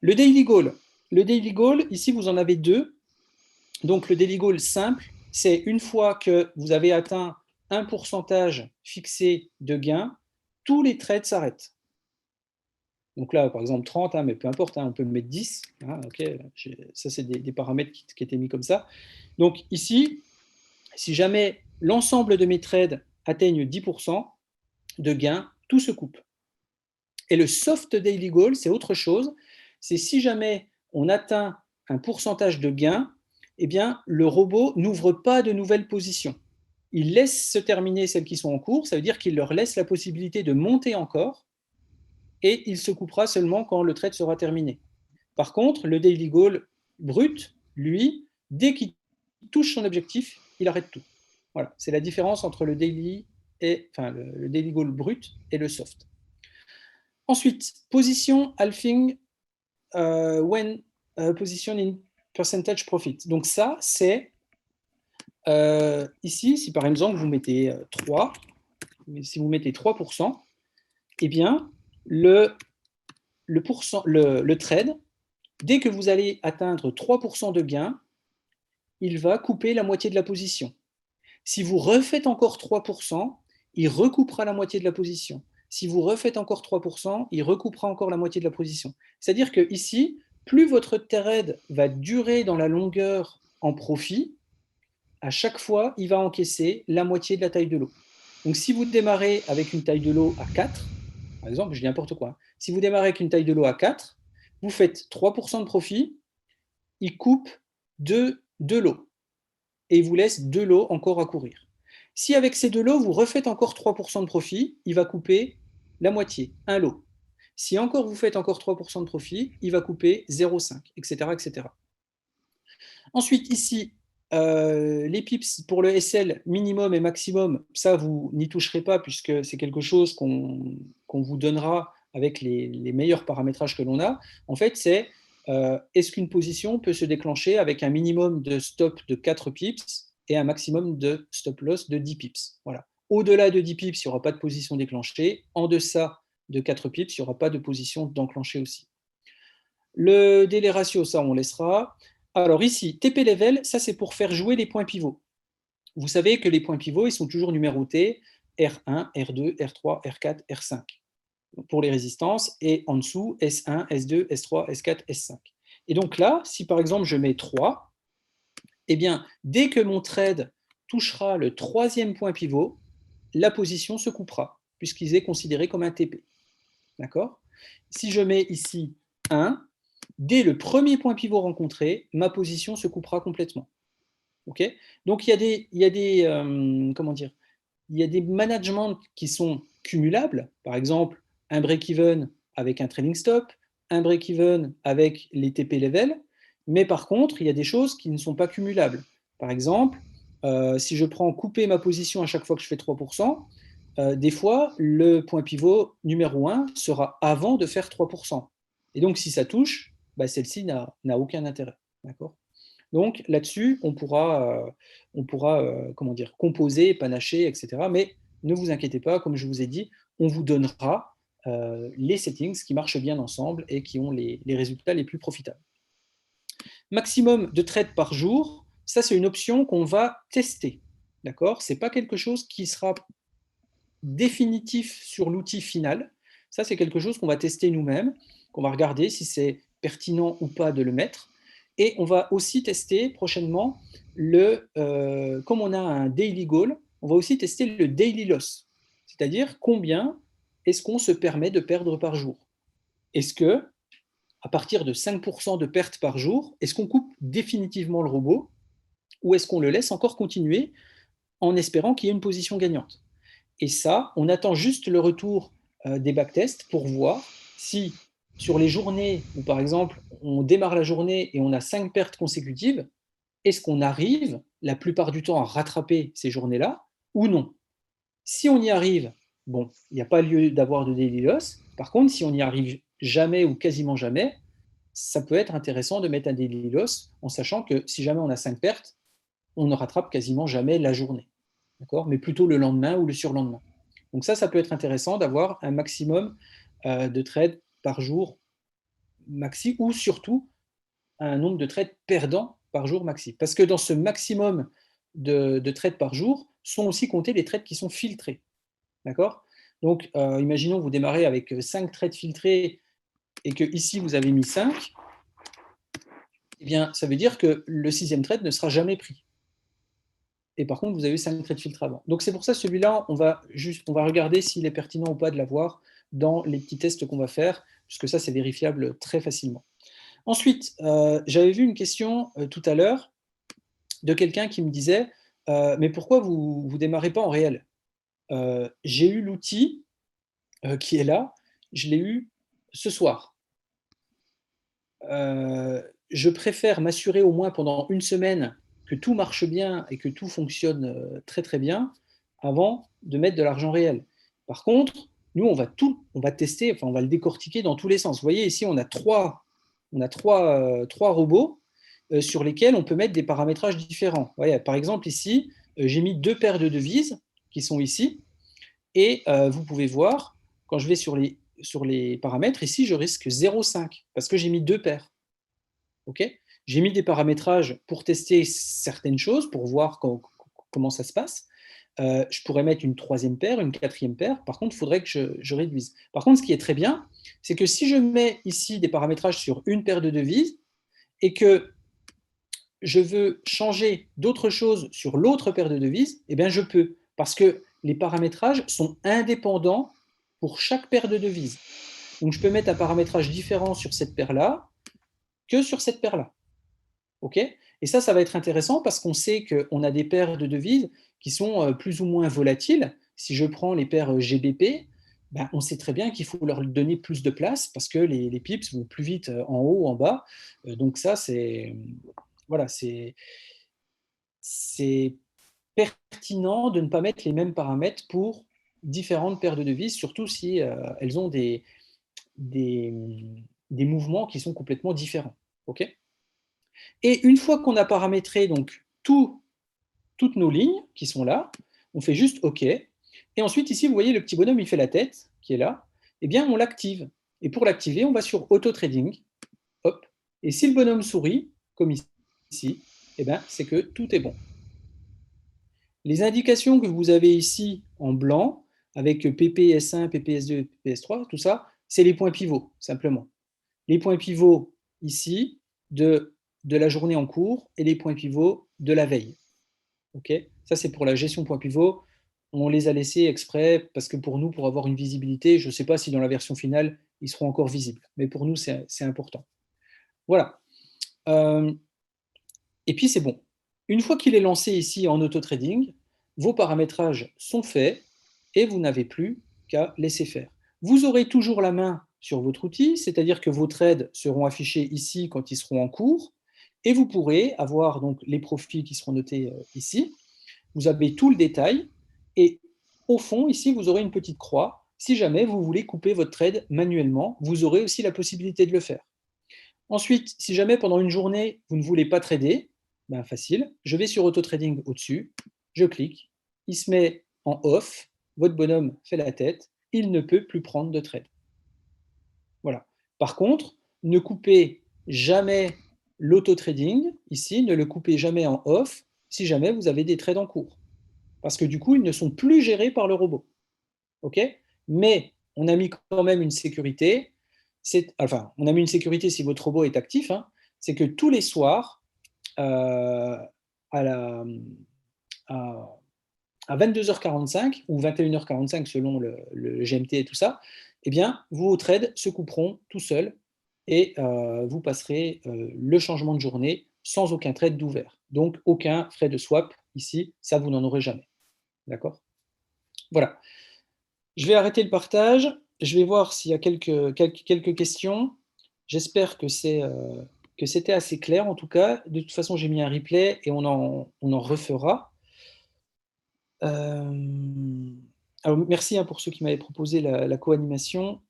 Le daily goal. Le daily goal, ici, vous en avez 2. Donc, le daily goal simple, c'est une fois que vous avez atteint un pourcentage fixé de gain, tous les trades s'arrêtent. Donc là, par exemple, 30, mais peu importe, on peut mettre 10. Okay, ça, c'est des paramètres qui étaient mis comme ça. Donc ici, si jamais l'ensemble de mes trades atteignent 10% de gain, tout se coupe. Et le soft daily goal, c'est autre chose. C'est si jamais on atteint un pourcentage de gain, eh bien, le robot n'ouvre pas de nouvelles positions. Il laisse se terminer celles qui sont en cours. Ça veut dire qu'il leur laisse la possibilité de monter encore. et il se coupera seulement quand le trade sera terminé. Par contre, le daily goal brut, lui, dès qu'il touche son objectif, il arrête tout. Voilà, c'est la différence entre le daily goal brut et le soft. Ensuite, position halving when position in percentage profit. Donc ça, c'est ici, si par exemple vous mettez 3, si vous mettez 3%, eh bien, le trade, dès que vous allez atteindre 3% de gain, il va couper la moitié de la position. Si vous refaites encore 3%, il recoupera la moitié de la position. Si vous refaites encore 3%, il recoupera encore la moitié de la position. C'est-à-dire que ici, plus votre trade va durer dans la longueur en profit, à chaque fois, il va encaisser la moitié de la taille de lot. Donc, si vous démarrez avec une taille de lot à 4, par exemple, je dis n'importe quoi, si vous démarrez avec une taille de lot à 4, vous faites 3% de profit, il coupe 2 lots et il vous laisse 2 lots encore à courir. Si avec ces 2 lots, vous refaites encore 3% de profit, il va couper la moitié, un lot. Si encore vous faites encore 3% de profit, il va couper 0,5, etc., etc. Ensuite, ici, les pips pour le SL minimum et maximum, ça, vous n'y toucherez pas puisque c'est quelque chose qu'on vous donnera avec les meilleurs paramétrages que l'on a. En fait, c'est est-ce qu'une position peut se déclencher avec un minimum de stop de 4 pips et un maximum de stop loss de 10 pips. Voilà. Au-delà de 10 pips, il n'y aura pas de position déclenchée. En deçà de 4 pips, il n'y aura pas de position d'enclencher aussi. Le délai ratio, ça, on laissera. Alors ici, TP level, ça c'est pour faire jouer les points pivots. Vous savez que les points pivots, ils sont toujours numérotés R1, R2, R3, R4, R5 pour les résistances, et en dessous, S1, S2, S3, S4, S5. Et donc là, si par exemple je mets 3, eh bien, dès que mon trade touchera le troisième point pivot, la position se coupera, puisqu'il est considéré comme un TP. D'accord ? Si je mets ici 1, dès le premier point pivot rencontré, ma position se coupera complètement. Okay ? Donc, il y a des managements qui sont cumulables. Par exemple, un break-even avec un trailing stop, un break-even avec les TP level. Mais par contre, il y a des choses qui ne sont pas cumulables. Par exemple, si je prends couper ma position à chaque fois que je fais 3%, des fois, le point pivot numéro 1 sera avant de faire 3%. Et donc, si ça touche, bah, celle-ci n'a aucun intérêt. D'accord ? Donc, là-dessus, on pourra composer, panacher, etc. Mais ne vous inquiétez pas, comme je vous ai dit, on vous donnera les settings qui marchent bien ensemble et qui ont les résultats les plus profitables. Maximum de trades par jour, ça c'est une option qu'on va tester. D'accord ? Ce n'est pas quelque chose qui sera définitif sur l'outil final. Ça, c'est quelque chose qu'on va tester nous-mêmes, qu'on va regarder si c'est pertinent ou pas de le mettre. Et on va aussi tester prochainement comme on a un daily goal, on va aussi tester le daily loss, c'est-à-dire combien est-ce qu'on se permet de perdre par jour. Est-ce que, à partir de 5% de perte par jour, est-ce qu'on coupe définitivement le robot ou est-ce qu'on le laisse encore continuer en espérant qu'il y ait une position gagnante? Et ça, on attend juste le retour des backtests pour voir si sur les journées où, par exemple, on démarre la journée et on a 5 pertes consécutives, est-ce qu'on arrive la plupart du temps à rattraper ces journées-là ou non? Si on y arrive, bon, il n'y a pas lieu d'avoir de daily loss. Par contre, si on n'y arrive jamais ou quasiment jamais, ça peut être intéressant de mettre un daily loss en sachant que si jamais on a 5 pertes, on ne rattrape quasiment jamais la journée. D'accord ? Mais plutôt le lendemain ou le surlendemain. Donc ça peut être intéressant d'avoir un maximum de trades par jour maxi ou surtout un nombre de trades perdants par jour maxi. Parce que dans ce maximum de trades par jour sont aussi comptés les trades qui sont filtrés. D'accord ? Donc, imaginons que vous démarrez avec 5 trades filtrés et que ici vous avez mis 5, eh bien, ça veut dire que le 6e trade ne sera jamais pris. Et par contre, vous avez 5 trades filtres avant. Donc c'est pour ça, celui-là, on va regarder s'il est pertinent ou pas de l'avoir dans les petits tests qu'on va faire, puisque ça, c'est vérifiable très facilement. Ensuite, j'avais vu une question tout à l'heure de quelqu'un qui me disait mais pourquoi vous ne démarrez pas en réel? J'ai eu l'outil qui est là. je l'ai eu ce soir. Je préfère m'assurer au moins pendant une semaine que tout marche bien et que tout fonctionne très très bien avant de mettre de l'argent réel. Par contre, nous, on va tester, enfin, on va le décortiquer dans tous les sens. Vous voyez, ici, on a trois robots sur lesquels on peut mettre des paramétrages différents. Vous voyez, par exemple, ici, j'ai mis 2 paires de devises qui sont ici. Et vous pouvez voir, quand je vais sur les paramètres, ici, je risque 0,5 parce que j'ai mis 2 paires. Okay, j'ai mis des paramétrages pour tester certaines choses, pour voir comment ça se passe. Je pourrais mettre une 3e paire, une 4e paire. Par contre, il faudrait que je réduise. Par contre, ce qui est très bien, c'est que si je mets ici des paramétrages sur une paire de devises et que je veux changer d'autres choses sur l'autre paire de devises, eh bien, je peux. Parce que les paramétrages sont indépendants pour chaque paire de devises. Donc, je peux mettre un paramétrage différent sur cette paire-là que sur cette paire-là. OK ? Et ça va être intéressant parce qu'on sait qu'on a des paires de devises qui sont plus ou moins volatiles. Si je prends les paires GBP, ben, on sait très bien qu'il faut leur donner plus de place parce que les pips vont plus vite en haut ou en bas. Donc ça, c'est pertinent de ne pas mettre les mêmes paramètres pour différentes paires de devises, surtout si elles ont des mouvements qui sont complètement différents. OK ? Et une fois qu'on a paramétré donc toutes nos lignes qui sont là, on fait juste OK. Et ensuite, ici, vous voyez le petit bonhomme, il fait la tête qui est là. Eh bien, on l'active. Et pour l'activer, on va sur Auto Trading. Hop. Et si le bonhomme sourit, comme ici, eh bien, c'est que tout est bon. Les indications que vous avez ici en blanc, avec PPS1, PPS2, PPS3, tout ça, c'est les points pivots, simplement. Les points pivots ici de la journée en cours et les points pivots de la veille. Okay, ça, c'est pour la gestion points pivots. On les a laissés exprès parce que pour nous, pour avoir une visibilité, je ne sais pas si dans la version finale, ils seront encore visibles. Mais pour nous, c'est important. Voilà. Et puis, c'est bon. Une fois qu'il est lancé ici en auto-trading, vos paramétrages sont faits et vous n'avez plus qu'à laisser faire. Vous aurez toujours la main sur votre outil, c'est-à-dire que vos trades seront affichés ici quand ils seront en cours et vous pourrez avoir donc les profils qui seront notés ici. Vous avez tout le détail et au fond, ici, vous aurez une petite croix. Si jamais vous voulez couper votre trade manuellement, vous aurez aussi la possibilité de le faire. Ensuite, si jamais pendant une journée, vous ne voulez pas trader, ben facile, je vais sur Auto Trading au-dessus, je clique, il se met en off, votre bonhomme fait la tête, il ne peut plus prendre de trade. Voilà. Par contre, ne coupez jamais l'auto-trading, ici, ne le coupez jamais en off si jamais vous avez des trades en cours. Parce que du coup, ils ne sont plus gérés par le robot. OK ? Mais on a mis quand même une sécurité. Enfin, on a mis une sécurité si votre robot est actif, hein, c'est que tous les soirs, à 22h45 ou 21h45 selon le GMT et tout ça, eh bien, vos trades se couperont tout seuls et vous passerez le changement de journée sans aucun trade d'ouvert. Donc, aucun frais de swap ici, ça, vous n'en aurez jamais. D'accord ? Voilà. Je vais arrêter le partage. Je vais voir s'il y a quelques questions. J'espère que c'était assez clair en tout cas. De toute façon, j'ai mis un replay et on en refera. Alors, merci pour ceux qui m'avaient proposé la co-animation.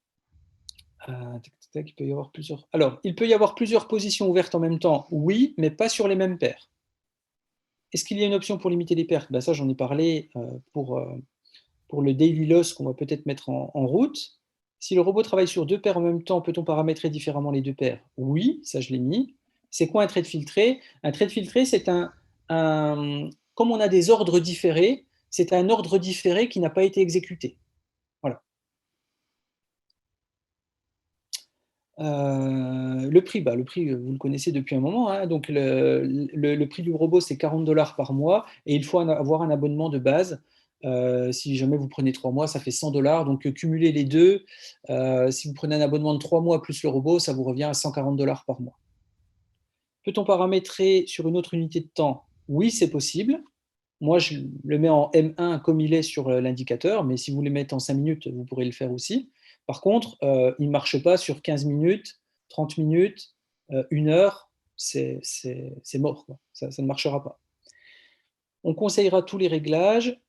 Il peut y avoir plusieurs. Alors, il peut y avoir plusieurs positions ouvertes en même temps, oui, mais pas sur les mêmes paires. Est-ce qu'il y a une option pour limiter les pertes ? Ben, ça, j'en ai parlé pour le daily loss qu'on va peut-être mettre en route. Si le robot travaille sur 2 paires en même temps, peut-on paramétrer différemment les 2 paires ? Oui, ça je l'ai mis. C'est quoi un trade filtré ? Un trade filtré, c'est comme on a des ordres différés, c'est un ordre différé qui n'a pas été exécuté. Voilà. Le prix, vous le connaissez depuis un moment. Hein, donc le prix du robot, c'est 40$ par mois et il faut avoir un abonnement de base. Si jamais vous prenez 3 mois, ça fait 100$. Donc, cumulez les deux. Si vous prenez un abonnement de 3 mois plus le robot, ça vous revient à 140$ par mois. Peut-on paramétrer sur une autre unité de temps ? Oui, c'est possible. Moi, je le mets en M1 comme il est sur l'indicateur, mais si vous voulez mettre en 5 minutes, vous pourrez le faire aussi. Par contre, il ne marche pas sur 15 minutes, 30 minutes, 1 heure, c'est mort, quoi. Ça ne marchera pas. On conseillera tous les réglages.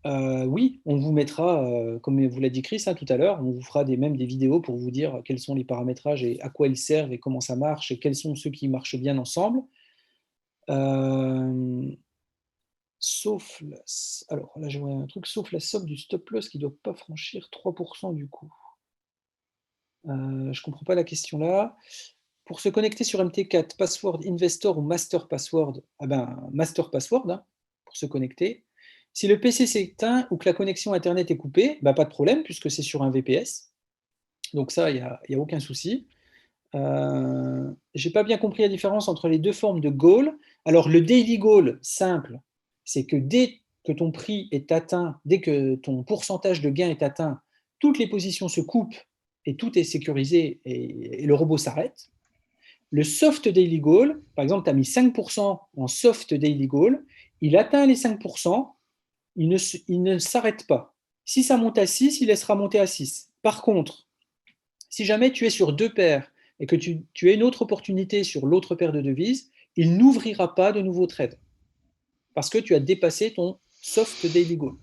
Oui, on vous mettra, comme vous l'a dit Chris tout à l'heure, on vous fera même des vidéos pour vous dire quels sont les paramétrages et à quoi ils servent et comment ça marche et quels sont ceux qui marchent bien ensemble. Sauf alors là, je vois un truc, sauf la somme du stop loss qui ne doit pas franchir 3% du coup. Je ne comprends pas la question là. Pour se connecter sur MT4, password investor ou master password, master password pour se connecter. Si le PC s'éteint ou que la connexion Internet est coupée, pas de problème puisque c'est sur un VPS. Donc ça, il n'y a aucun souci. Je n'ai pas bien compris la différence entre les deux formes de goal. Alors le daily goal simple, c'est que dès que ton prix est atteint, dès que ton pourcentage de gain est atteint, toutes les positions se coupent et tout est sécurisé et le robot s'arrête. Le soft daily goal, par exemple, tu as mis 5% en soft daily goal, il atteint les 5%, il ne s'arrête pas. Si ça monte à 6, il laissera monter à 6. Par contre, si jamais tu es sur 2 paires et que tu as une autre opportunité sur l'autre paire de devises, il n'ouvrira pas de nouveaux trades parce que tu as dépassé ton soft daily goal.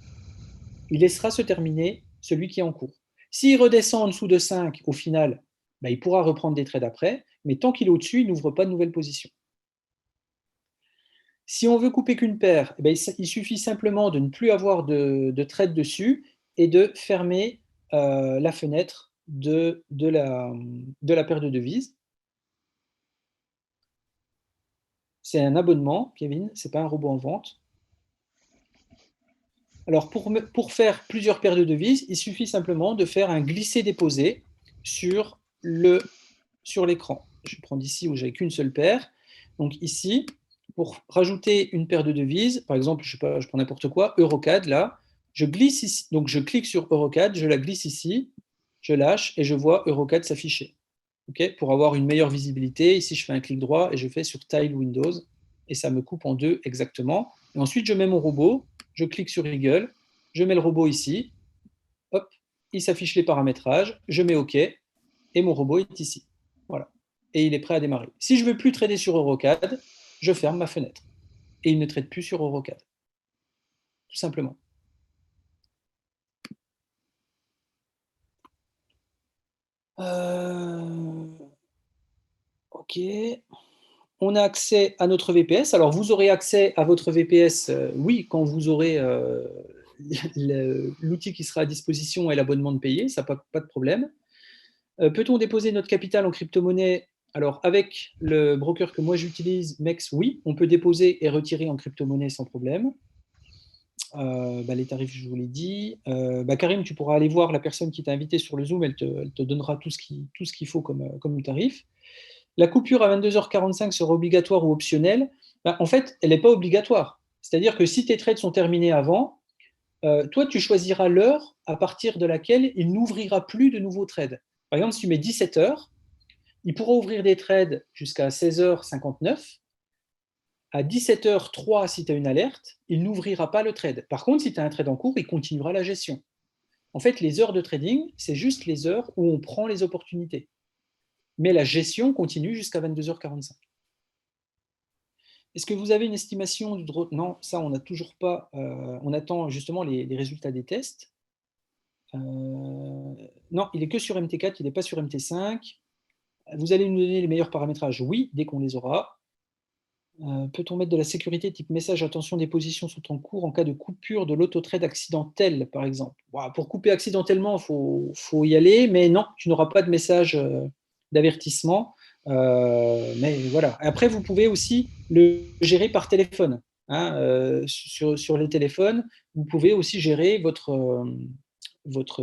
Il laissera se terminer celui qui est en cours. S'il redescend en dessous de 5, au final, il pourra reprendre des trades après, mais tant qu'il est au-dessus, il n'ouvre pas de nouvelles positions. Si on veut couper qu'une paire, il suffit simplement de ne plus avoir de trade dessus et de fermer la fenêtre de la paire de devises. C'est un abonnement, Kevin, ce n'est pas un robot en vente. Alors, pour faire plusieurs paires de devises, il suffit simplement de faire un glisser-déposer sur l'écran. Je vais prendre ici où j'avais qu'une seule paire. Donc ici, pour rajouter une paire de devises, par exemple, je prends n'importe quoi, EuroCAD, là, je glisse ici. Donc je clique sur EuroCAD, je la glisse ici, je lâche et je vois EuroCAD s'afficher. Okay, pour avoir une meilleure visibilité, ici je fais un clic droit et je fais sur Tile Windows et ça me coupe en 2 exactement. Et ensuite, je mets mon robot, je clique sur Eagle, je mets le robot ici, hop, il s'affiche les paramétrages, je mets OK et mon robot est ici. Voilà. Et il est prêt à démarrer. Si je ne veux plus trader sur EuroCAD, je ferme ma fenêtre. Et il ne trade plus sur EuroCAD. Tout simplement. OK. On a accès à notre VPS. Alors, vous aurez accès à votre VPS, oui, quand vous aurez l'outil qui sera à disposition et l'abonnement de payer, ça pas de problème. Peut-on déposer notre capital en crypto-monnaie? Alors, avec le broker que moi j'utilise, MEX, oui, on peut déposer et retirer en crypto-monnaie sans problème. Les tarifs, je vous l'ai dit. Karim, tu pourras aller voir la personne qui t'a invité sur le Zoom, elle te donnera tout ce qu'il faut comme tarif. La coupure à 22h45 sera obligatoire ou optionnelle? En fait, elle n'est pas obligatoire. C'est-à-dire que si tes trades sont terminés avant, toi, tu choisiras l'heure à partir de laquelle il n'ouvrira plus de nouveaux trades. Par exemple, si tu mets 17h, il pourra ouvrir des trades jusqu'à 16h59. À 17h03, si tu as une alerte, il n'ouvrira pas le trade. Par contre, si tu as un trade en cours, il continuera la gestion. En fait, les heures de trading, c'est juste les heures où on prend les opportunités. Mais la gestion continue jusqu'à 22h45. Est-ce que vous avez une estimation du drone? Non, ça, on n'a toujours pas. On attend justement les résultats des tests. Non, il n'est que sur MT4, il n'est pas sur MT5. Vous allez nous donner les meilleurs paramétrages? Oui, dès qu'on les aura. Peut-on mettre de la sécurité type message attention, des positions sont en cours en cas de coupure de l'auto-trade accidentel, par exemple? Pour couper accidentellement, il faut y aller, mais non, tu n'auras pas de message d'avertissement. Mais voilà. Après, vous pouvez aussi le gérer par téléphone. Sur les téléphones, vous pouvez aussi gérer votre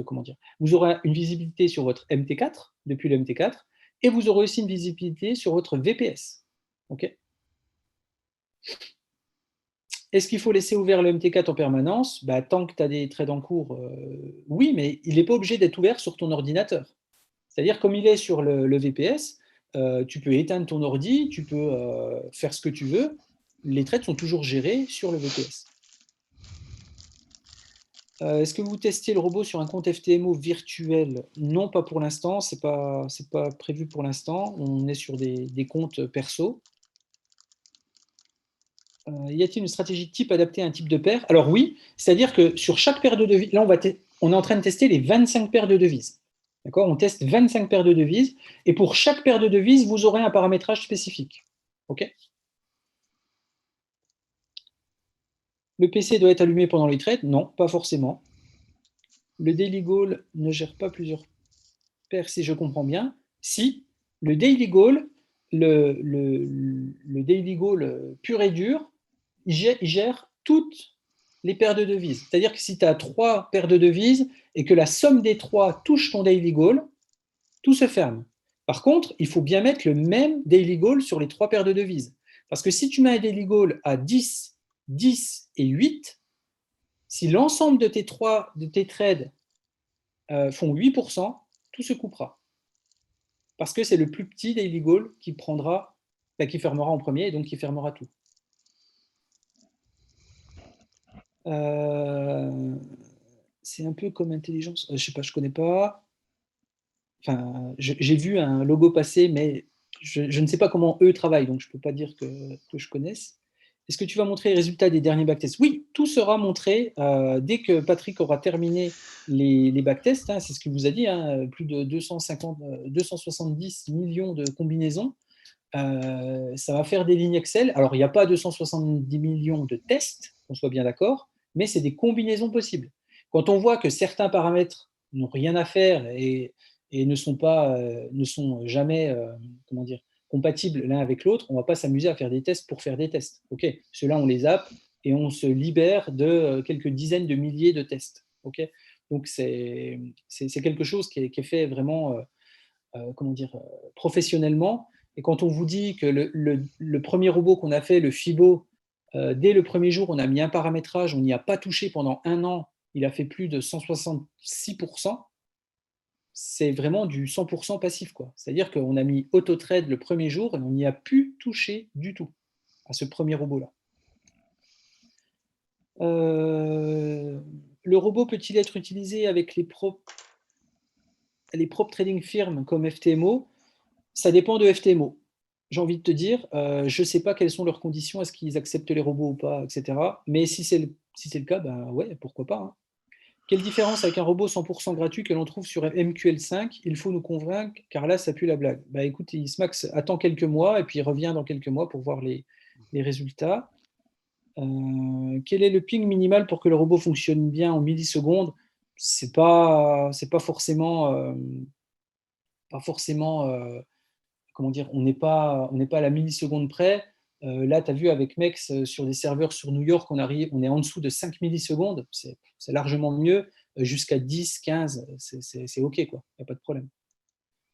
comment dire, vous aurez une visibilité sur votre MT4, depuis le MT4, et vous aurez aussi une visibilité sur votre VPS. OK? Est-ce qu'il faut laisser ouvert le MT4 en permanence? Tant que tu as des trades en cours, oui, mais il n'est pas obligé d'être ouvert sur ton ordinateur. C'est-à-dire, comme il est sur le VPS, tu peux éteindre ton ordi, tu peux faire ce que tu veux. Les trades sont toujours gérés sur le VPS. Est-ce que vous testez le robot sur un compte FTMO virtuel? Non, pas pour l'instant, c'est pas prévu pour l'instant. On est sur des comptes perso. Y a-t-il une stratégie type adaptée à un type de paire? Alors oui, c'est-à-dire que sur chaque paire de devises, là on est en train de tester les 25 paires de devises. D'accord? On teste 25 paires de devises, et pour chaque paire de devises, vous aurez un paramétrage spécifique. OK? Le PC doit être allumé pendant les trades? Non, pas forcément. Le Daily Goal ne gère pas plusieurs paires, si je comprends bien. Si, le Daily Goal, le Daily Goal pur et dur, il gère toutes les paires de devises. C'est-à-dire que si tu as 3 paires de devises et que la somme des 3 touche ton Daily Goal, tout se ferme. Par contre, il faut bien mettre le même Daily Goal sur les 3 paires de devises. Parce que si tu mets un Daily Goal à 10, 10 et 8, si l'ensemble de tes trades font 8%, tout se coupera. Parce que c'est le plus petit Daily Goal qui fermera en premier et donc qui fermera tout. C'est un peu comme intelligence. Je sais pas, je connais pas. Enfin, j'ai vu un logo passer, mais je ne sais pas comment eux travaillent, donc je ne peux pas dire que je connaisse. Est-ce que tu vas montrer les résultats des derniers backtests? Oui, tout sera montré dès que Patrick aura terminé les backtests. Hein, c'est ce qu'il vous a dit, hein, plus de 270 millions de combinaisons. Ça va faire des lignes Excel. Alors, il n'y a pas 270 millions de tests, qu'on soit bien d'accord, mais c'est des combinaisons possibles. Quand on voit que certains paramètres n'ont rien à faire et ne sont jamais compatibles l'un avec l'autre, on ne va pas s'amuser à faire des tests pour faire des tests. Ok, ceux-là, on les zappe et on se libère de quelques dizaines de milliers de tests. Ok, donc c'est quelque chose qui est fait vraiment professionnellement. Et quand on vous dit que le premier robot qu'on a fait, le FIBO, dès le premier jour, on a mis un paramétrage, on n'y a pas touché pendant 1 an, il a fait plus de 166%, c'est vraiment du 100% passif, quoi. C'est-à-dire qu'on a mis AutoTrade le premier jour et on n'y a plus touché du tout à ce premier robot-là. Le robot peut-il être utilisé avec les prop trading firms comme FTMO? Ça dépend de FTMO. J'ai envie de te dire, je ne sais pas quelles sont leurs conditions, est-ce qu'ils acceptent les robots ou pas, etc. Mais si c'est le cas, ben ouais, pourquoi pas. Hein. Quelle différence avec un robot 100% gratuit que l'on trouve sur MQL5? Il faut nous convaincre, car là, ça pue la blague. Bah écoute, Ismax attend quelques mois et puis revient dans quelques mois pour voir les résultats. Quel est le ping minimal pour que le robot fonctionne bien en millisecondes? C'est pas forcément... comment dire, on n'est pas à la milliseconde près. Là, tu as vu avec Mex sur des serveurs sur New York, on est en dessous de 5 millisecondes, c'est largement mieux. Jusqu'à 10, 15, c'est OK, quoi. Il n'y a pas de problème.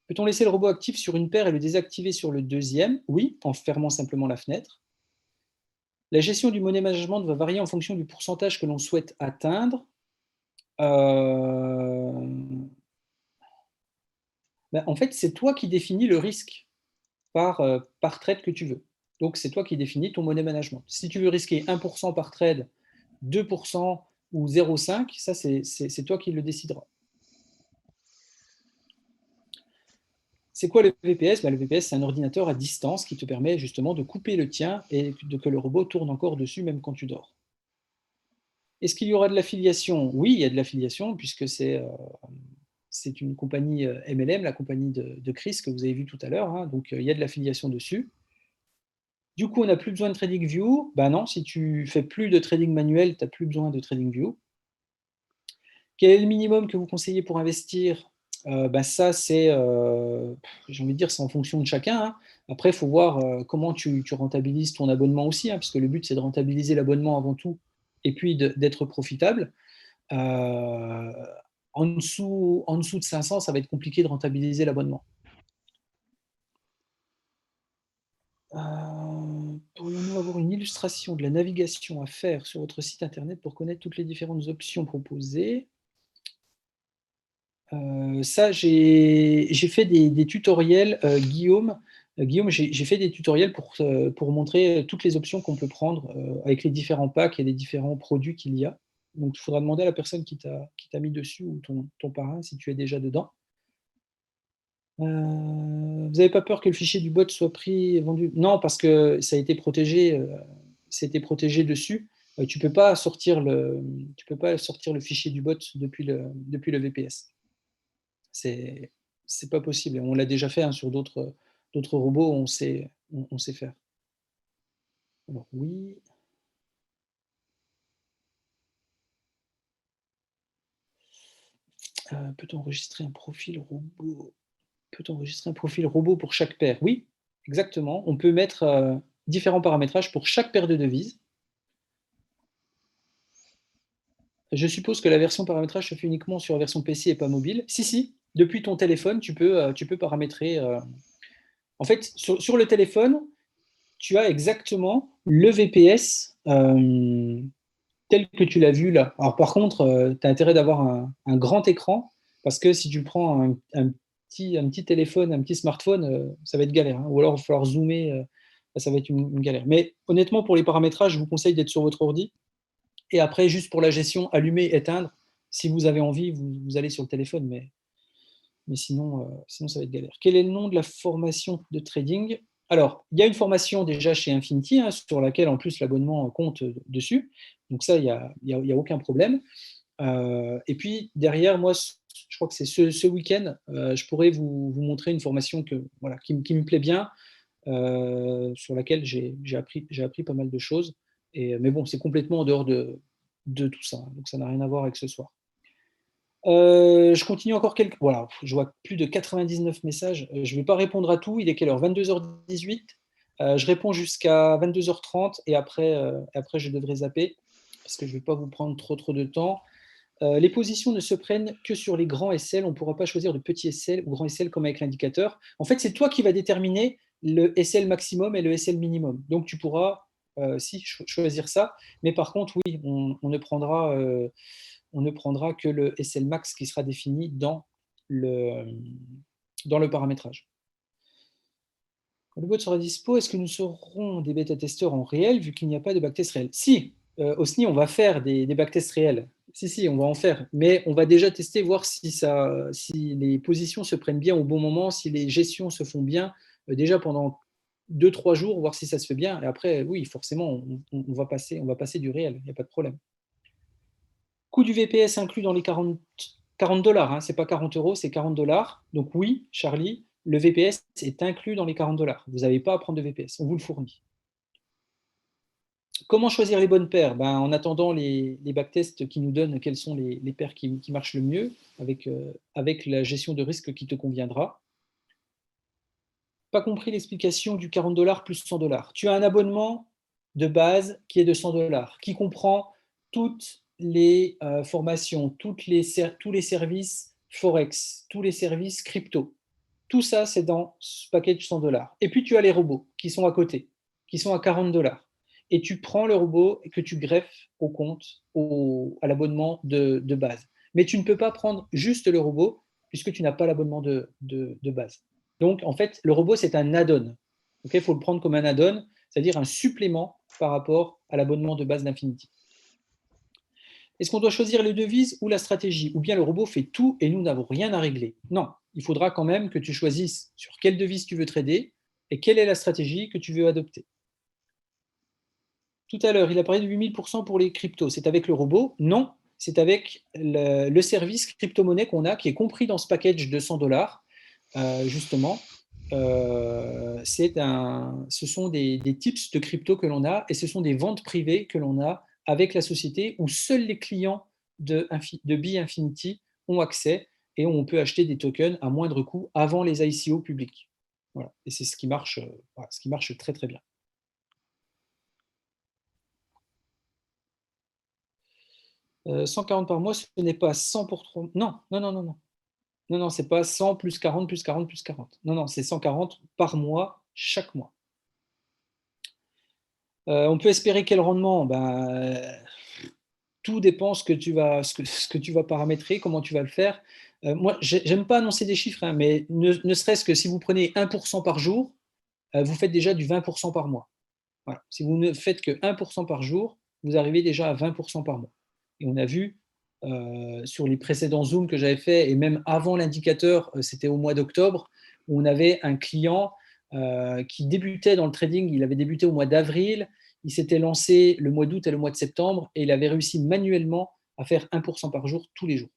Peut-on laisser le robot actif sur une paire et le désactiver sur le deuxième? Oui, en fermant simplement la fenêtre. La gestion du money management va varier en fonction du pourcentage que l'on souhaite atteindre. En fait, c'est toi qui définis le risque par trade que tu veux. Donc, c'est toi qui définis ton money management. Si tu veux risquer 1% par trade, 2% ou 0,5, ça, c'est toi qui le décideras. C'est quoi le VPS? Le VPS, c'est un ordinateur à distance qui te permet justement de couper le tien et que le robot tourne encore dessus même quand tu dors. Est-ce qu'il y aura de l'affiliation? Oui, il y a de l'affiliation puisque c'est une compagnie MLM, la compagnie de Chris que vous avez vu tout à l'heure. Hein, donc, il y a de l'affiliation dessus. Du coup, on n'a plus besoin de TradingView. Ben non, si tu fais plus de trading manuel, tu n'as plus besoin de TradingView. Quel est le minimum que vous conseillez pour investir? Ça, c'est, j'ai envie de dire, c'est en fonction de chacun. Hein. Après, il faut voir comment tu rentabilises ton abonnement aussi, hein, parce que le but, c'est de rentabiliser l'abonnement avant tout, et puis d'être profitable. En dessous de 500, ça va être compliqué de rentabiliser l'abonnement. Pourrions-nous avoir une illustration de la navigation à faire sur votre site internet pour connaître toutes les différentes options proposées? Ça, j'ai fait des tutoriels, Guillaume. Guillaume, j'ai fait des tutoriels pour montrer toutes les options qu'on peut prendre avec les différents packs et les différents produits qu'il y a. Donc, il faudra demander à la personne qui t'a mis dessus ou ton parrain si tu es déjà dedans. Vous n'avez pas peur que le fichier du bot soit pris et vendu? Non, parce que ça a été protégé, dessus. Tu peux pas sortir le fichier du bot depuis le VPS. C'est pas possible. On l'a déjà fait sur d'autres robots, on sait faire. Alors oui. Peut-on enregistrer un profil robot? Peut-on enregistrer un profil robot pour chaque paire? Oui, exactement. On peut mettre différents paramétrages pour chaque paire de devises. Je suppose que la version paramétrage se fait uniquement sur la version PC et pas mobile. Si, depuis ton téléphone, tu peux paramétrer. En fait, sur le téléphone, tu as exactement le VPS tel que tu l'as vu là. Alors par contre, tu as intérêt d'avoir un grand écran, parce que si tu prends un petit téléphone, un petit smartphone, ça va être galère. Ou alors il va falloir zoomer, ça va être une galère. Mais honnêtement, pour les paramétrages, je vous conseille d'être sur votre ordi. Et après, juste pour la gestion, allumer, éteindre. Si vous avez envie, vous allez sur le téléphone, mais sinon, ça va être galère. Quel est le nom de la formation de trading? Alors, il y a une formation déjà chez Infinity, sur laquelle en plus l'abonnement compte dessus. Donc ça, il n'y a aucun problème. Et puis derrière, moi, je crois que c'est ce week-end, je pourrais vous montrer une formation qui me plaît bien, sur laquelle j'ai appris pas mal de choses. Mais bon, c'est complètement en dehors de tout ça. Donc ça n'a rien à voir avec ce soir. Je continue encore quelques. Voilà, je vois plus de 99 messages. Je ne vais pas répondre à tout. Il est quelle heure? 22h18. Je réponds jusqu'à 22h30 et après, je devrais zapper parce que je ne vais pas vous prendre trop de temps. Les positions ne se prennent que sur les grands SL. On ne pourra pas choisir de petits SL ou grands SL comme avec l'indicateur. En fait, c'est toi qui vas déterminer le SL maximum et le SL minimum. Donc, tu pourras choisir ça. Mais par contre, oui, on ne prendra que le SL max qui sera défini dans le paramétrage. Quand le bot sera dispo, est-ce que nous serons des bêta-testeurs en réel vu qu'il n'y a pas de backtest réel? Si, au SNI, on va faire des backtests réels. Si, on va en faire. Mais on va déjà tester, voir si les positions se prennent bien au bon moment, si les gestions se font bien, déjà pendant 2-3 jours, voir si ça se fait bien. Et après, oui, forcément, on va passer du réel, il n'y a pas de problème. Coût du VPS inclus dans les $40, ce n'est pas 40 €, c'est $40. Donc oui, Charlie, le VPS est inclus dans les $40. Vous n'avez pas à prendre de VPS, on vous le fournit. Comment choisir les bonnes paires? En attendant les backtests qui nous donnent quelles sont les paires qui marchent le mieux avec la gestion de risque qui te conviendra. Pas compris l'explication du $40 plus $100. Tu as un abonnement de base qui est de $100, qui comprend toutes les formations, tous les services Forex, tous les services crypto. Tout ça, c'est dans ce package $100. Et puis, tu as les robots qui sont à côté, qui sont à $40. Et tu prends le robot que tu greffes au compte, à l'abonnement de base. Mais tu ne peux pas prendre juste le robot puisque tu n'as pas l'abonnement de base. Donc, en fait, le robot, c'est un add-on. Il faut le prendre comme un add-on, c'est-à-dire un supplément par rapport à l'abonnement de base d'Infinity. Est-ce qu'on doit choisir les devises ou la stratégie? Ou bien le robot fait tout et nous n'avons rien à régler? Non, il faudra quand même que tu choisisses sur quelle devise tu veux trader et quelle est la stratégie que tu veux adopter. Tout à l'heure, il a parlé de 8000% pour les cryptos. C'est avec le robot? Non, c'est avec le service crypto-monnaie qu'on a, qui est compris dans ce package de $100, justement. Ce sont des tips de crypto que l'on a et ce sont des ventes privées que l'on a avec la société où seuls les clients de Be Infinity ont accès et où on peut acheter des tokens à moindre coût avant les ICO publics. Voilà. Et c'est ce qui marche très très bien. « 140 par mois, ce n'est pas 100 pour 3... » Non, c'est pas 100 plus 40 plus 40 plus 40. Non, c'est 140 par mois, chaque mois. On peut espérer quel rendement? Tout dépend ce que tu vas paramétrer, comment tu vas le faire. Moi, j'aime pas annoncer des chiffres, mais ne serait-ce que si vous prenez 1% par jour, vous faites déjà du 20% par mois. Voilà. Si vous ne faites que 1% par jour, vous arrivez déjà à 20% par mois. Et on a vu sur les précédents Zooms que j'avais fait, et même avant l'indicateur, c'était au mois d'octobre, où on avait un client qui débutait dans le trading. Il avait débuté au mois d'avril, il s'était lancé le mois d'août et le mois de septembre, et il avait réussi manuellement à faire 1% par jour tous les jours.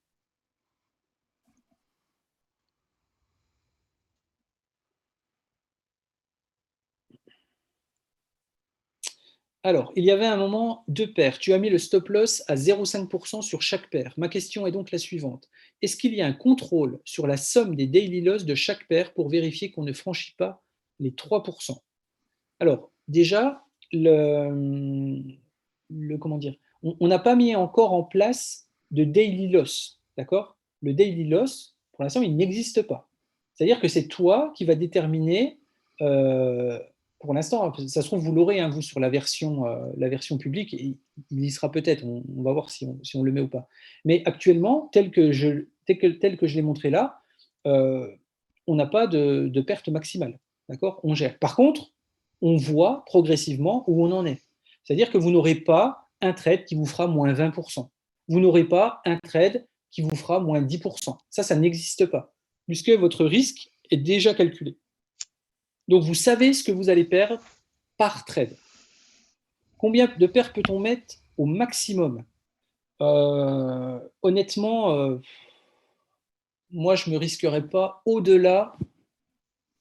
Alors, il y avait un moment deux paires. Tu as mis le stop loss à 0,5% sur chaque paire. Ma question est donc la suivante. Est-ce qu'il y a un contrôle sur la somme des daily loss de chaque paire pour vérifier qu'on ne franchit pas les 3%? Alors, déjà, comment dire, on n'a pas mis encore en place de daily loss. D'accord? Le daily loss, pour l'instant, il n'existe pas. C'est-à-dire que c'est toi qui vas déterminer pour l'instant, ça se trouve, vous l'aurez, hein, vous, sur la version publique, et il y sera peut-être, on va voir si on le met ou pas. Mais actuellement, tel que je l'ai montré là, on n'a pas de perte maximale. D'accord? On gère. Par contre, on voit progressivement où on en est. C'est-à-dire que vous n'aurez pas un trade qui vous fera moins 20%. Vous n'aurez pas un trade qui vous fera moins 10%. Ça n'existe pas, puisque votre risque est déjà calculé. Donc, vous savez ce que vous allez perdre par trade. Combien de paires peut-on mettre au maximum? Honnêtement, moi, je ne me risquerais pas au-delà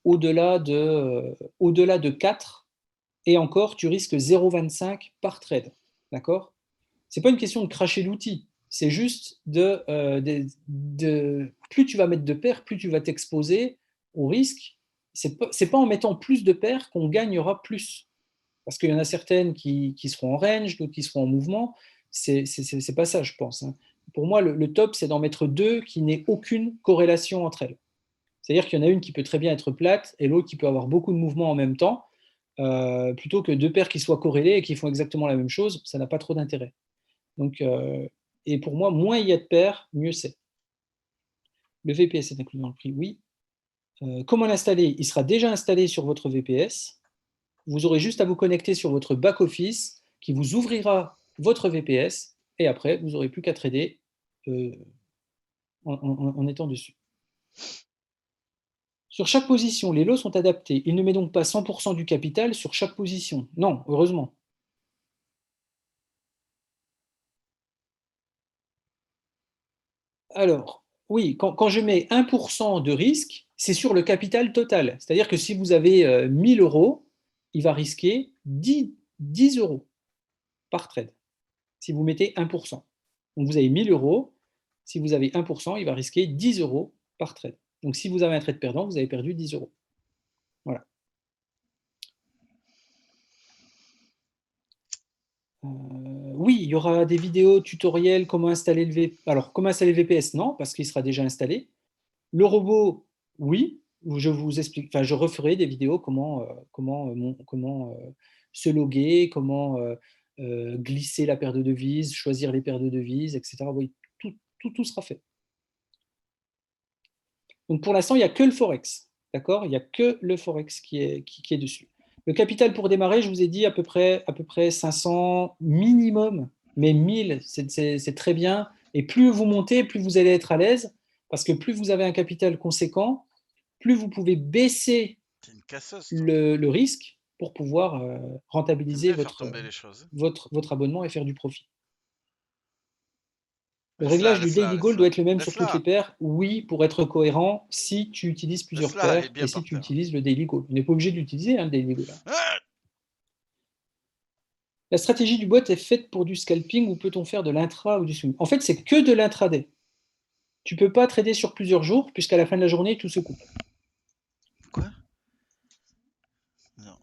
de 4, et encore, tu risques 0,25 par trade. D'accord? Ce n'est pas une question de cracher l'outil. C'est juste plus tu vas mettre de paires, plus tu vas t'exposer au risque. Ce n'est pas en mettant plus de paires qu'on gagnera plus. Parce qu'il y en a certaines qui seront en range, d'autres qui seront en mouvement. C'est pas ça, je pense. Hein. Pour moi, le top, c'est d'en mettre 2 qui n'aient aucune corrélation entre elles. C'est-à-dire qu'il y en a une qui peut très bien être plate et l'autre qui peut avoir beaucoup de mouvements en même temps, plutôt que 2 paires qui soient corrélées et qui font exactement la même chose. Ça n'a pas trop d'intérêt. Donc, et pour moi, moins il y a de paires, mieux c'est. Le VPS est inclus dans le prix, oui. Comment l'installer? Il sera déjà installé sur votre VPS. Vous aurez juste à vous connecter sur votre back-office qui vous ouvrira votre VPS, et après, vous n'aurez plus qu'à trader en étant dessus. Sur chaque position, les lots sont adaptés. Il ne met donc pas 100% du capital sur chaque position. Non, heureusement. Alors, oui, quand je mets 1% de risque, c'est sur le capital total. C'est-à-dire que si vous avez 1000 euros, il va risquer 10 euros par trade, si vous mettez 1%. Donc vous avez 1000 euros, si vous avez 1%, il va risquer 10 euros par trade. Donc si vous avez un trade perdant, vous avez perdu 10 euros. Voilà. Oui, il y aura des vidéos tutoriels comment installer le VPS. Alors, comment installer le VPS? Non, parce qu'il sera déjà installé. Le robot, oui, je vous explique, enfin, je referai des vidéos comment se loguer, comment glisser la paire de devises, choisir les paires de devises, etc. Oui, tout sera fait. Donc pour l'instant, il n'y a que le Forex. D'accord? Il n'y a que le Forex qui est dessus. Le capital pour démarrer, je vous ai dit à peu près 500 minimum, mais 1000, c'est très bien. Et plus vous montez, plus vous allez être à l'aise, parce que plus vous avez un capital conséquent, plus vous pouvez baisser le risque pour pouvoir rentabiliser votre abonnement et faire du profit. Le réglage du daily goal doit être le même sur toutes les paires. Oui, pour être cohérent, si tu utilises plusieurs paires et si tu utilises le daily goal. On n'est pas obligé de l'utiliser, hein, le daily goal. La stratégie du bot est faite pour du scalping ou peut-on faire de l'intra ou du swing? En fait, c'est que de l'intraday. Tu ne peux pas trader sur plusieurs jours puisqu'à la fin de la journée, tout se coupe. Quoi? Non.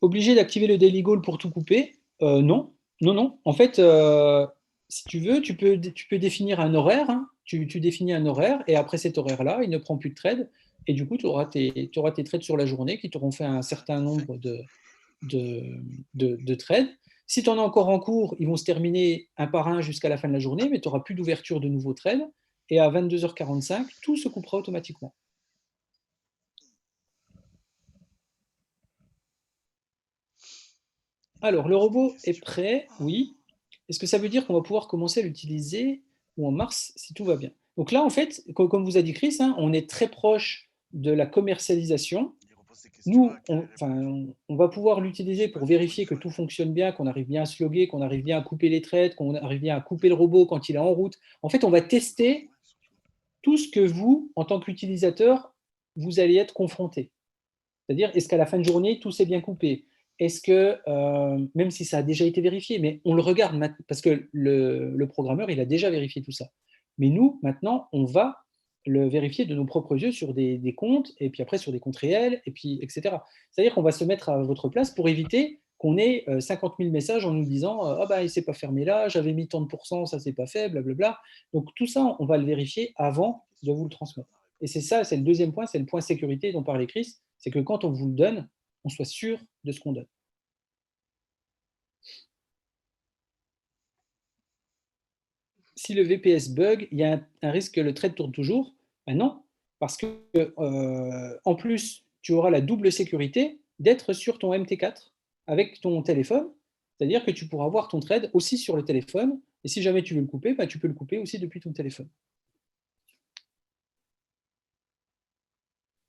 Obligé d'activer le daily goal pour tout couper? Non. Non. En fait, si tu veux, tu peux définir un horaire. Hein. Tu définis un horaire et après cet horaire-là, il ne prend plus de trades. Et du coup, tu auras tes trades sur la journée qui t'auront fait un certain nombre de trades. Si tu en as encore en cours, ils vont se terminer un par un jusqu'à la fin de la journée, mais tu n'auras plus d'ouverture de nouveaux trades. Et à 22h45, tout se coupera automatiquement. Alors, le robot est prêt, oui. Est-ce que ça veut dire qu'on va pouvoir commencer à l'utiliser ou en mars si tout va bien? Donc là, en fait, comme vous a dit Chris, hein, on est très proche de la commercialisation. Nous, on va pouvoir l'utiliser pour vérifier que tout fonctionne bien, qu'on arrive bien à se loguer, qu'on arrive bien à couper les trades, qu'on arrive bien à couper le robot quand il est en route. En fait, on va tester tout ce que vous, en tant qu'utilisateur, vous allez être confronté. C'est-à-dire, est-ce qu'à la fin de journée, tout s'est bien coupé? Est-ce que, même si ça a déjà été vérifié, mais on le regarde maintenant, parce que le programmeur, il a déjà vérifié tout ça. Mais nous, maintenant, on va le vérifier de nos propres yeux sur des comptes, et puis après sur des comptes réels, et puis etc. C'est-à-dire qu'on va se mettre à votre place pour éviter qu'on ait 50 000 messages en nous disant « Ah bah, il ne s'est pas fermé là, j'avais mis tant de pourcents, ça ne s'est pas fait, blablabla ». Donc tout ça, on va le vérifier avant de vous le transmettre. Et c'est ça, c'est le deuxième point, c'est le point sécurité dont parlait Chris, c'est que quand on vous le donne, on soit sûr de ce qu'on donne. Si le VPS bug, il y a un risque que le trade tourne toujours? Ben non, parce que en plus, tu auras la double sécurité d'être sur ton MT4 avec ton téléphone, c'est-à-dire que tu pourras voir ton trade aussi sur le téléphone, et si jamais tu veux le couper, ben tu peux le couper aussi depuis ton téléphone.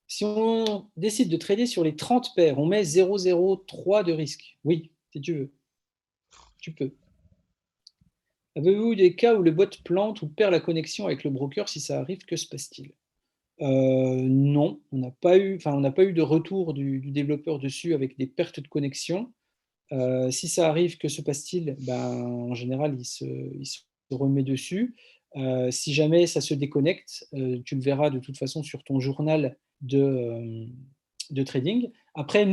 Si on décide de trader sur les 30 paires, on met 0,03 de risque. Oui, si tu veux. Tu peux. Avez-vous eu des cas où le bot plante ou perd la connexion avec le broker? Si ça arrive, que se passe-t-il? Non, on n'a pas eu de retour du développeur dessus avec des pertes de connexion. Si ça arrive, que se passe-t-il? En général, il se remet dessus. Si jamais ça se déconnecte, tu le verras de toute façon sur ton journal de trading. Après,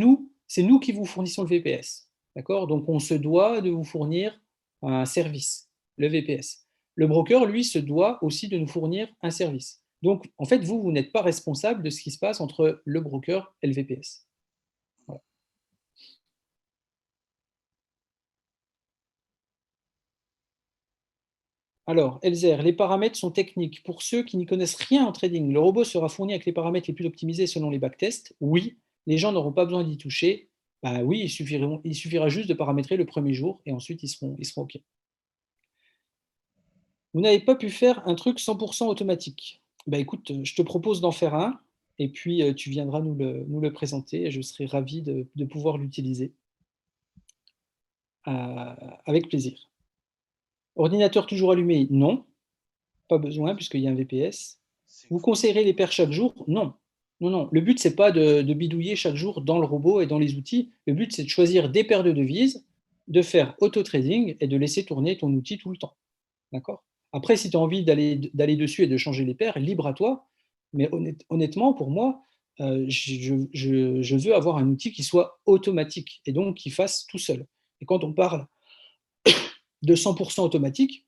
c'est nous qui vous fournissons le VPS. D'accord? Donc, on se doit de vous fournir un service, le VPS. Le broker, lui, se doit aussi de nous fournir un service. Donc, en fait, vous n'êtes pas responsable de ce qui se passe entre le broker et le VPS. Voilà. Alors, Elzer, les paramètres sont techniques. Pour ceux qui n'y connaissent rien en trading, le robot sera fourni avec les paramètres les plus optimisés selon les backtests? Oui. Les gens n'auront pas besoin d'y toucher? Oui, il suffira juste de paramétrer le premier jour et ensuite ils seront OK. Vous n'avez pas pu faire un truc 100% automatique? Écoute, je te propose d'en faire un et puis tu viendras nous le présenter et je serai ravi de pouvoir l'utiliser avec plaisir. Ordinateur toujours allumé? Non, pas besoin puisqu'il y a un VPS. Vous conseillerez les paires chaque jour? Non. Non, non. Le but, ce n'est pas de bidouiller chaque jour dans le robot et dans les outils. Le but, c'est de choisir des paires de devises, de faire auto-trading et de laisser tourner ton outil tout le temps. D'accord? Après, si tu as envie d'aller dessus et de changer les paires, libre à toi. Mais honnêtement, pour moi, je veux avoir un outil qui soit automatique et donc qui fasse tout seul. Et quand on parle de 100% automatique,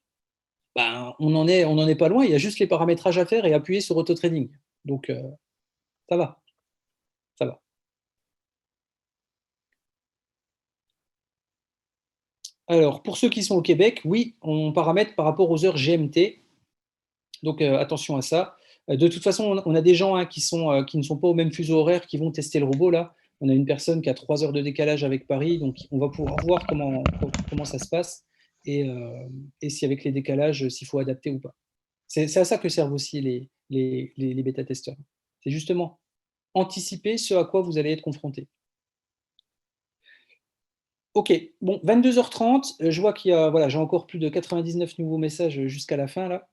on n'en est pas loin. Il y a juste les paramétrages à faire et appuyer sur auto-trading. Donc, ça va. Ça va. Alors, pour ceux qui sont au Québec, oui, on paramètre par rapport aux heures GMT. Donc, attention à ça. De toute façon, on a des gens qui ne sont pas au même fuseau horaire qui vont tester le robot. Là, on a une personne qui a 3 heures de décalage avec Paris. Donc, on va pouvoir voir comment ça se passe et si avec les décalages, s'il faut adapter ou pas. C'est à ça que servent aussi les bêta-testeurs. C'est justement anticiper ce à quoi vous allez être confronté. Ok, bon, 22h30, je vois qu'il y a, voilà, j'ai encore plus de 99 nouveaux messages jusqu'à la fin, là.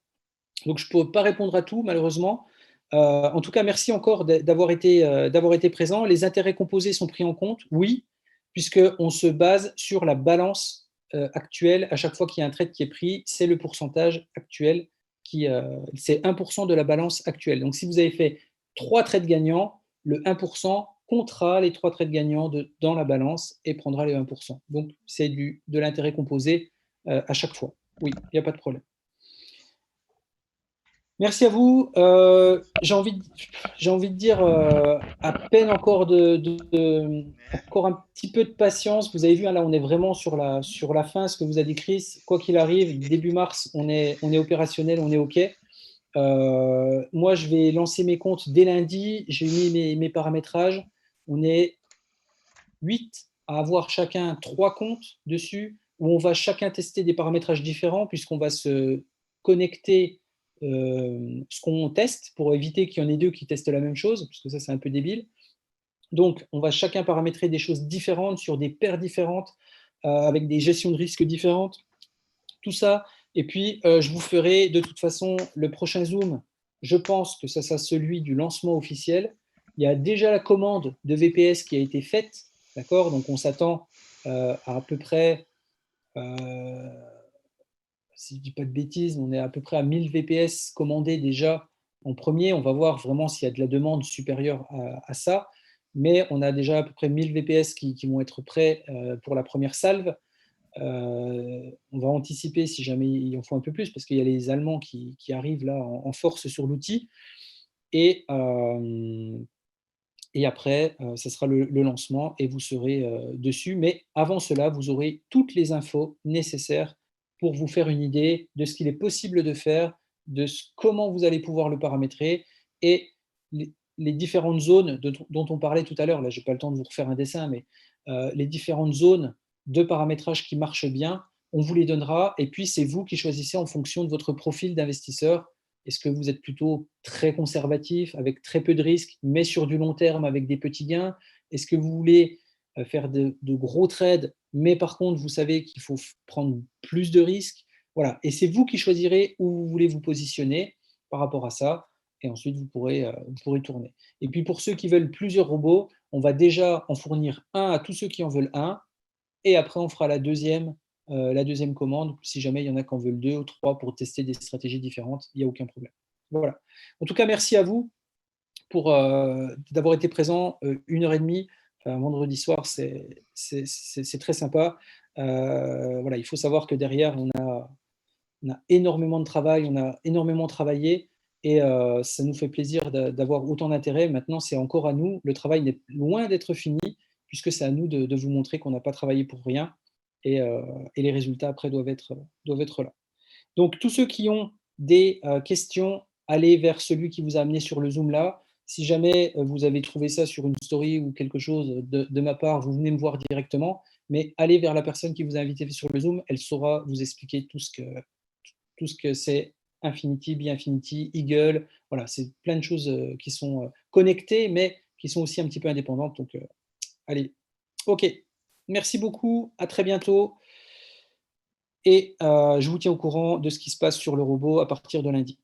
Donc, je ne peux pas répondre à tout, malheureusement. En tout cas, merci encore d'avoir été présent. Les intérêts composés sont pris en compte? Oui, puisqu'on se base sur la balance actuelle. À chaque fois qu'il y a un trade qui est pris, c'est le pourcentage actuel, c'est 1% de la balance actuelle. Donc, si vous avez fait 3 trades gagnants, le 1% comptera les 3 trades gagnants dans la balance et prendra les 1%. Donc, c'est de l'intérêt composé à chaque fois. Oui, il n'y a pas de problème. Merci à vous. J'ai envie de dire à peine encore encore un petit peu de patience. Vous avez vu, hein, là, on est vraiment sur la fin, ce que vous a dit Chris. Quoi qu'il arrive, début mars, on est opérationnel, on est OK. Moi, je vais lancer mes comptes dès lundi. J'ai mis mes paramétrages. On est 8 à avoir chacun 3 comptes dessus. où on va chacun tester des paramétrages différents, puisqu'on va se connecter ce qu'on teste, pour éviter qu'il y en ait deux qui testent la même chose, parce que ça, c'est un peu débile. Donc, on va chacun paramétrer des choses différentes, sur des paires différentes, avec des gestions de risques différentes, tout ça. Et puis, je vous ferai de toute façon le prochain Zoom. Je pense que ça sera celui du lancement officiel. Il y a déjà la commande de VPS qui a été faite, d'accord? Donc, on s'attend à peu près, si je ne dis pas de bêtises, on est à peu près à 1000 VPS commandés déjà en premier. On va voir vraiment s'il y a de la demande supérieure à ça. Mais on a déjà à peu près 1000 VPS qui vont être prêts pour la première salve. On va anticiper si jamais il en faut un peu plus, parce qu'il y a les Allemands qui arrivent là en force sur l'outil. Et après, ce sera le lancement et vous serez dessus. Mais avant cela, vous aurez toutes les infos nécessaires pour vous faire une idée de ce qu'il est possible de faire, de comment vous allez pouvoir le paramétrer et les différentes zones dont on parlait tout à l'heure. Là, je n'ai pas le temps de vous refaire un dessin, mais les différentes zones de paramétrage qui marchent bien, on vous les donnera. Et puis, c'est vous qui choisissez en fonction de votre profil d'investisseur. Est-ce que vous êtes plutôt très conservatif, avec très peu de risques, mais sur du long terme avec des petits gains? Est-ce que vous voulez faire de gros trades, mais par contre, vous savez qu'il faut prendre plus de risques? Voilà. Et c'est vous qui choisirez où vous voulez vous positionner par rapport à ça. Et ensuite, vous pourrez tourner. Et puis, pour ceux qui veulent plusieurs robots, on va déjà en fournir un à tous ceux qui en veulent un. Et après, on fera la deuxième commande, si jamais il y en a qui en veulent 2 ou 3 pour tester des stratégies différentes, il n'y a aucun problème. Voilà. En tout cas, merci à vous d'avoir été présent 1h30. Vendredi soir, c'est très sympa. Voilà, il faut savoir que derrière, on a énormément de travail, on a énormément travaillé, et ça nous fait plaisir d'avoir autant d'intérêt. Maintenant, c'est encore à nous. Le travail n'est loin d'être fini, puisque c'est à nous de vous montrer qu'on n'a pas travaillé pour rien, et les résultats après doivent être là. Donc, tous ceux qui ont des questions, allez vers celui qui vous a amené sur le Zoom là. Si jamais vous avez trouvé ça sur une story ou quelque chose de ma part, vous venez me voir directement, mais allez vers la personne qui vous a invité sur le Zoom, elle saura vous expliquer tout ce que c'est Infinity, B-Infinity, Eagle. Voilà, c'est plein de choses qui sont connectées, mais qui sont aussi un petit peu indépendantes. Donc, allez, ok. Merci beaucoup, à très bientôt. Et je vous tiens au courant de ce qui se passe sur le robot à partir de lundi.